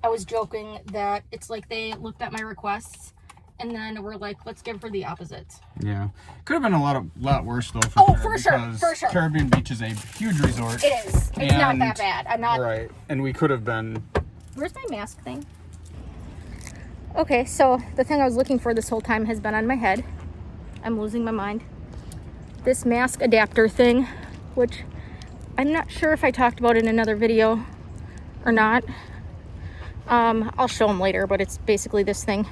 I was joking that it's like they looked at my requests and then we're like, let's give her the opposites. Yeah, could have been a lot worse though. For sure. Caribbean Beach is a huge resort. It is. It's not that bad. I'm not. Right, and we could have been. Where's my mask thing? Okay, so the thing I was looking for this whole time has been on my head. I'm losing my mind. This mask adapter thing, which I'm not sure if I talked about in another video or not. I'll show them later, but it's basically this thing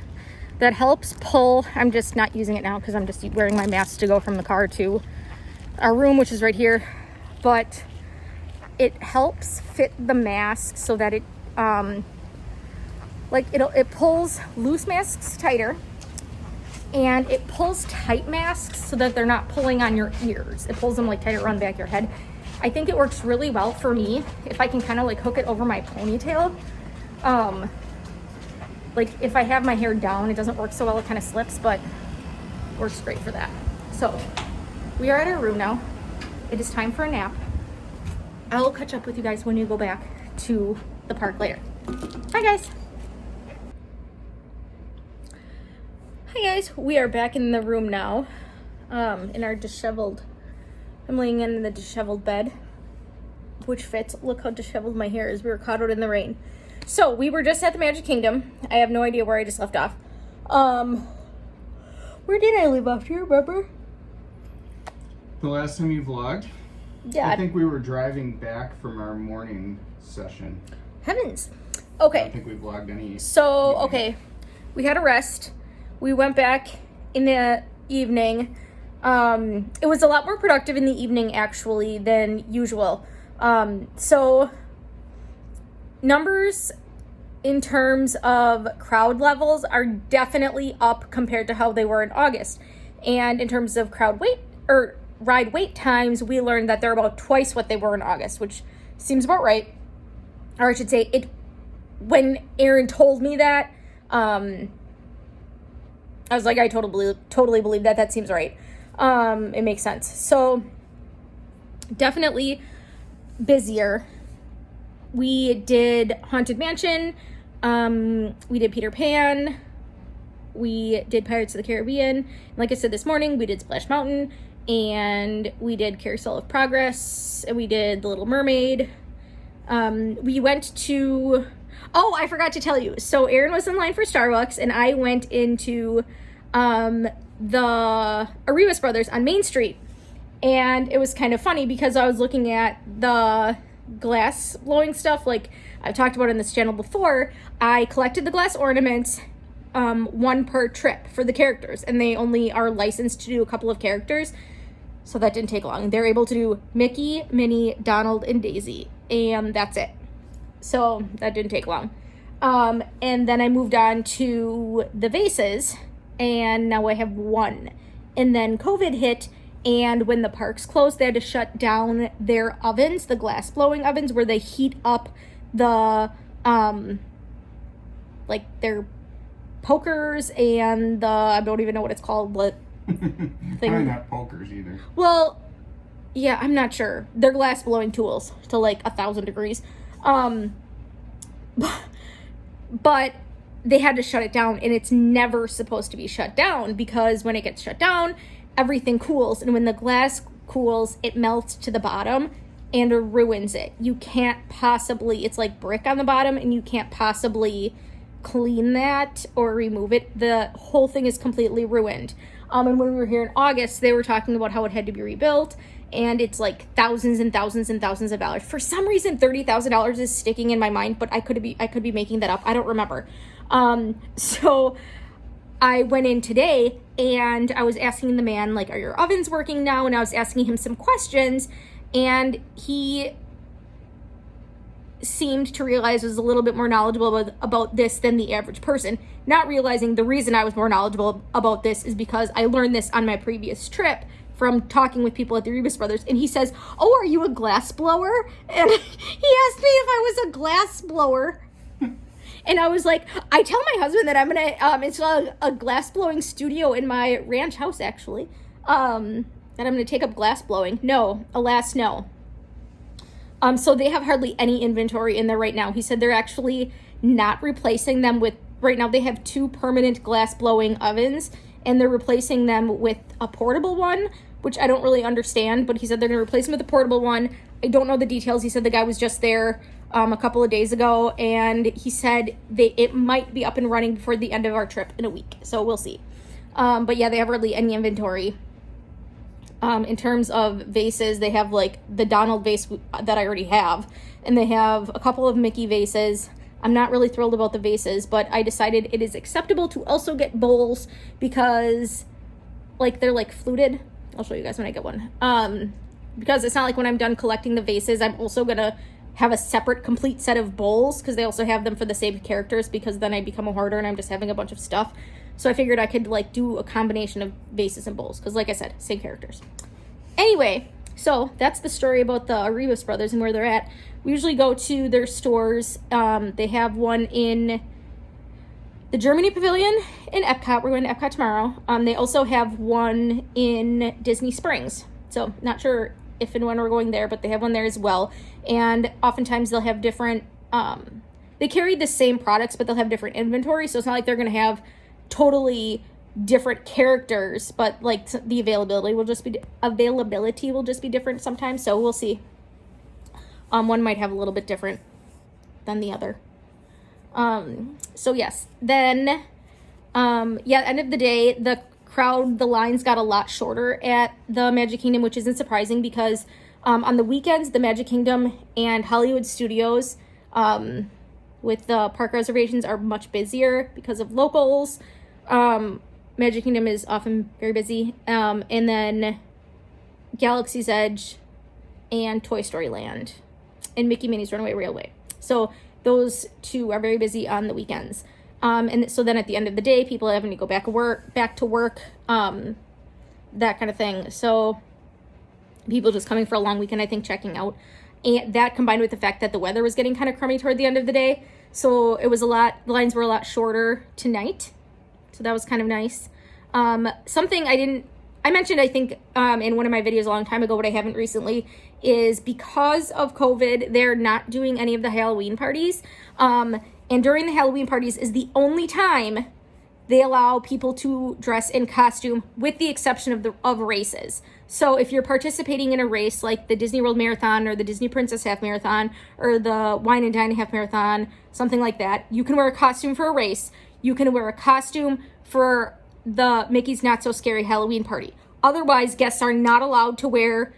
that helps pull. I'm just not using it now because I'm just wearing my mask to go from the car to our room, which is right here. But it helps fit the mask so that it it pulls loose masks tighter, and it pulls tight masks so that they're not pulling on your ears. It pulls them like tighter around the back of your head. I think it works really well for me if I can kind of like hook it over my ponytail. Like if I have my hair down, it doesn't work so well, it kind of slips, but works great for that. So we are at our room now. It is time for a nap. I'll catch up with you guys when you go back to the park later. Hi guys. Hi guys, we are back in the room now, in our disheveled, I'm laying in the disheveled bed, which fits. Look how disheveled my hair is. We were caught out in the rain. So we were just at the Magic Kingdom. I have no idea where I just left off. Where did I leave off? Do you remember? The last time you vlogged? Yeah. I think we were driving back from our morning session. Heavens. I Okay. don't think we vlogged any. So, okay. We had a rest. We went back in the evening. It was a lot more productive in the evening, actually, than usual. So, numbers in terms of crowd levels are definitely up compared to how they were in August. And in terms of crowd wait, or ride wait times, we learned that they're about twice what they were in August, which seems about right. Or I should say, when Aaron told me that, I was like, I totally believe that. That seems right. It makes sense. So definitely busier. We did Haunted Mansion. We did Peter Pan. We did Pirates of the Caribbean. Like I said this morning, we did Splash Mountain, and we did Carousel of Progress, and we did The Little Mermaid. We went to, oh, I forgot to tell you. So Aaron was in line for Starbucks, and I went into the Arribas Brothers on Main Street. And it was kind of funny because I was looking at the glass blowing stuff, like I've talked about on this channel before. I collected the glass ornaments, one per trip for the characters, and they only are licensed to do a couple of characters, so that didn't take long. They're able to do Mickey, Minnie, Donald, and Daisy, and that's it. So that didn't take long. And then I moved on to the vases, and now I have one. And then COVID hit, and when the parks closed, they had to shut down their ovens, the glass blowing ovens, where they heat up the, like their pokers and the, I don't even know what it's called, but thing. Probably not pokers either. Well, yeah, I'm not sure. They're glass blowing tools to like 1,000 degrees. But they had to shut it down, and it's never supposed to be shut down, because when it gets shut down, everything cools, and when the glass cools, it melts to the bottom and ruins it. You can't possibly, it's like brick on the bottom, and you can't possibly clean that or remove it. The whole thing is completely ruined. And when we were here in August, they were talking about how it had to be rebuilt, and it's like thousands and thousands and thousands of dollars. For some reason, $30,000 is sticking in my mind, but I could be making that up. I don't remember. So I went in today, and I was asking the man, like, are your ovens working now? And I was asking him some questions, and he seemed to realize I was a little bit more knowledgeable about this than the average person, not realizing the reason I was more knowledgeable about this is because I learned this on my previous trip from talking with people at the Arribas Brothers. And he says, oh, are you a glass blower? And he asked me if I was a glass blower. And I was like, I tell my husband that I'm going to install a glass blowing studio in my ranch house, actually, that I'm going to take up glass blowing. No, alas, no. So they have hardly any inventory in there right now. He said they're actually not replacing them with, right now they have 2 permanent glass blowing ovens, and they're replacing them with a portable one, which I don't really understand, but he said they're going to replace them with a portable one. I don't know the details. He said the guy was just there a couple of days ago, and he said it might be up and running before the end of our trip in a week, so we'll see. But yeah, they have hardly any inventory. In terms of vases, they have like the Donald vase that I already have, and they have a couple of Mickey vases. I'm not really thrilled about the vases, but I decided it is acceptable to also get bowls because like they're like fluted. I'll show you guys when I get one. Because it's not like when I'm done collecting the vases, I'm also gonna have a separate complete set of bowls, because they also have them for the saved characters, because then I become a hoarder and I'm just having a bunch of stuff. So I figured I could like do a combination of vases and bowls, because like I said, same characters. Anyway, so that's the story about the Arribas Brothers and where they're at. We usually go to their stores. They have one in the Germany Pavilion in Epcot. We're going to Epcot tomorrow. They also have one in Disney Springs. So not sure if and when we're going there, but they have one there as well. And oftentimes they'll have different they carry the same products, but they'll have different inventory. So it's not like they're going to have totally different characters, but like the availability will just be different sometimes. So we'll see. One might have a little bit different than the other. So yes, then, end of the day, the lines got a lot shorter at the Magic Kingdom, which isn't surprising because, on the weekends, the Magic Kingdom and Hollywood Studios, with the park reservations are much busier because of locals. Magic Kingdom is often very busy. And then Galaxy's Edge and Toy Story Land and Mickey Minnie's Runaway Railway. So those two are very busy on the weekends. And so then at the end of the day, people are having to go back to work, that kind of thing. So people just coming for a long weekend, I think, checking out. And that combined with the fact that the weather was getting kind of crummy toward the end of the day. So the lines were a lot shorter tonight. So that was kind of nice. Something I mentioned, I think, in one of my videos a long time ago, but I haven't recently, is because of COVID, they're not doing any of the Halloween parties. And during the Halloween parties is the only time they allow people to dress in costume, with the exception of races. So if you're participating in a race like the Disney World Marathon or the Disney Princess Half Marathon or the Wine and Dine Half Marathon, something like that, you can wear a costume for a race. You can wear a costume for the Mickey's Not So Scary Halloween party. Otherwise, guests are not allowed to wear,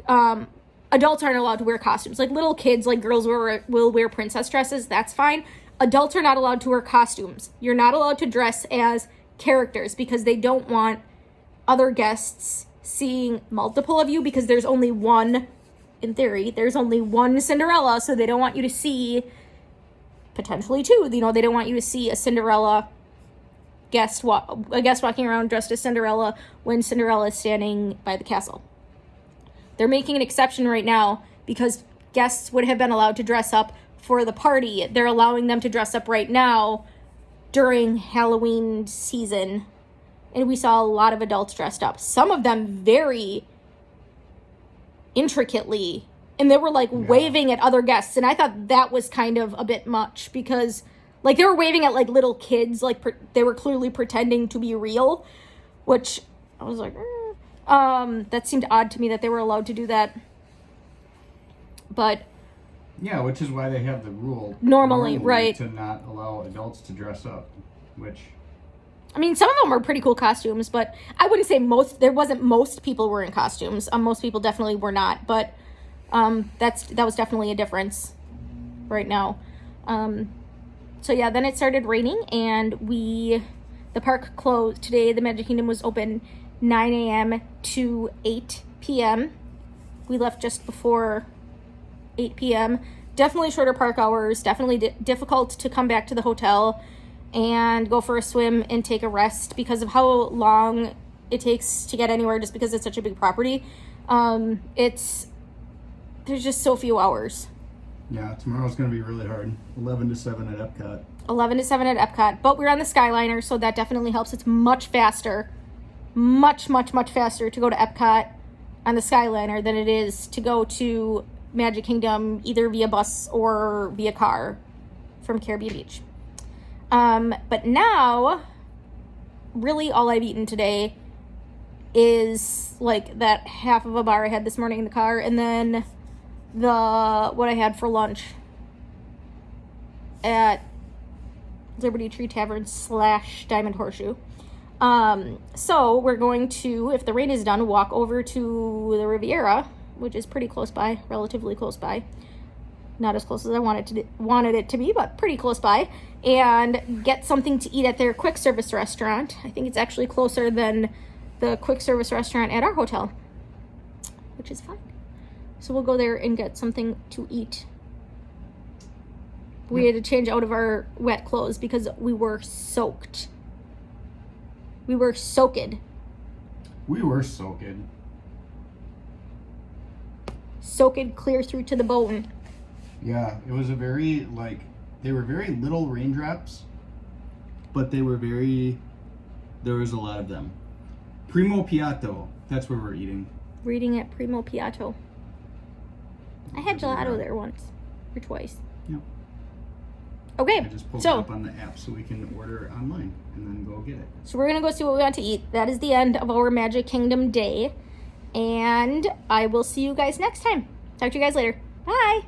adults aren't allowed to wear costumes. Like little kids, like girls will wear princess dresses, that's fine. Adults are not allowed to wear costumes. You're not allowed to dress as characters because they don't want other guests seeing multiple of you, because there's only one, in theory, there's only one Cinderella, so they don't want you to see potentially two. They don't want you to see a Cinderella guest walking around dressed as Cinderella when Cinderella is standing by the castle. They're making an exception right now because guests would have been allowed to dress up for the party. They're allowing them to dress up right now during Halloween season. And we saw a lot of adults dressed up. Some of them very intricately. And they were waving at other guests. And I thought that was kind of a bit much because they were waving at little kids. They were clearly pretending to be real. Which I was like, that seemed odd to me that they were allowed to do that. But yeah, which is why they have the rule normally, right, to not allow adults to dress up, which, I mean, some of them were pretty cool costumes, but I wouldn't say most people were in costumes. Most people definitely were not, but that was definitely a difference right now. So yeah, then it started raining and the park closed today. The Magic Kingdom was open 9 a.m. to 8 p.m. We left just before 8 p.m. Definitely shorter park hours, definitely difficult to come back to the hotel and go for a swim and take a rest because of how long it takes to get anywhere, just because it's such a big property. There's just so few hours. Yeah, tomorrow's going to be really hard. 11 to 7 at Epcot. 11 to 7 at Epcot, but we're on the Skyliner, so that definitely helps. It's much faster, much faster to go to Epcot on the Skyliner than it is to go to Magic Kingdom either via bus or via car from Caribbean Beach. But now, really all I've eaten today is that half of a bar I had this morning in the car, and then what I had for lunch at Liberty Tree Tavern / Diamond Horseshoe. So we're going to, if the rain is done, walk over to the Riviera, which is pretty close by, relatively close by. Not as close as I wanted it to be, but pretty close by, and get something to eat at their quick service restaurant. I think it's actually closer than the quick service restaurant at our hotel, which is fine. So we'll go there and get something to eat. We had to change out of our wet clothes because we were soaked. We were soaked. Soaked clear through to the bone. Yeah, it was they were very little raindrops, but there was a lot of them. Primo Piatto, that's where we're eating. We're eating at Primo Piatto. I had gelato there once or twice. Yep. I Okay, just pulled it so up on the app so we can order online and then go get it. we're gonna go see what we want to eat. That is the end of our Magic Kingdom day, and I will see you guys next time. Talk to you guys later. Bye.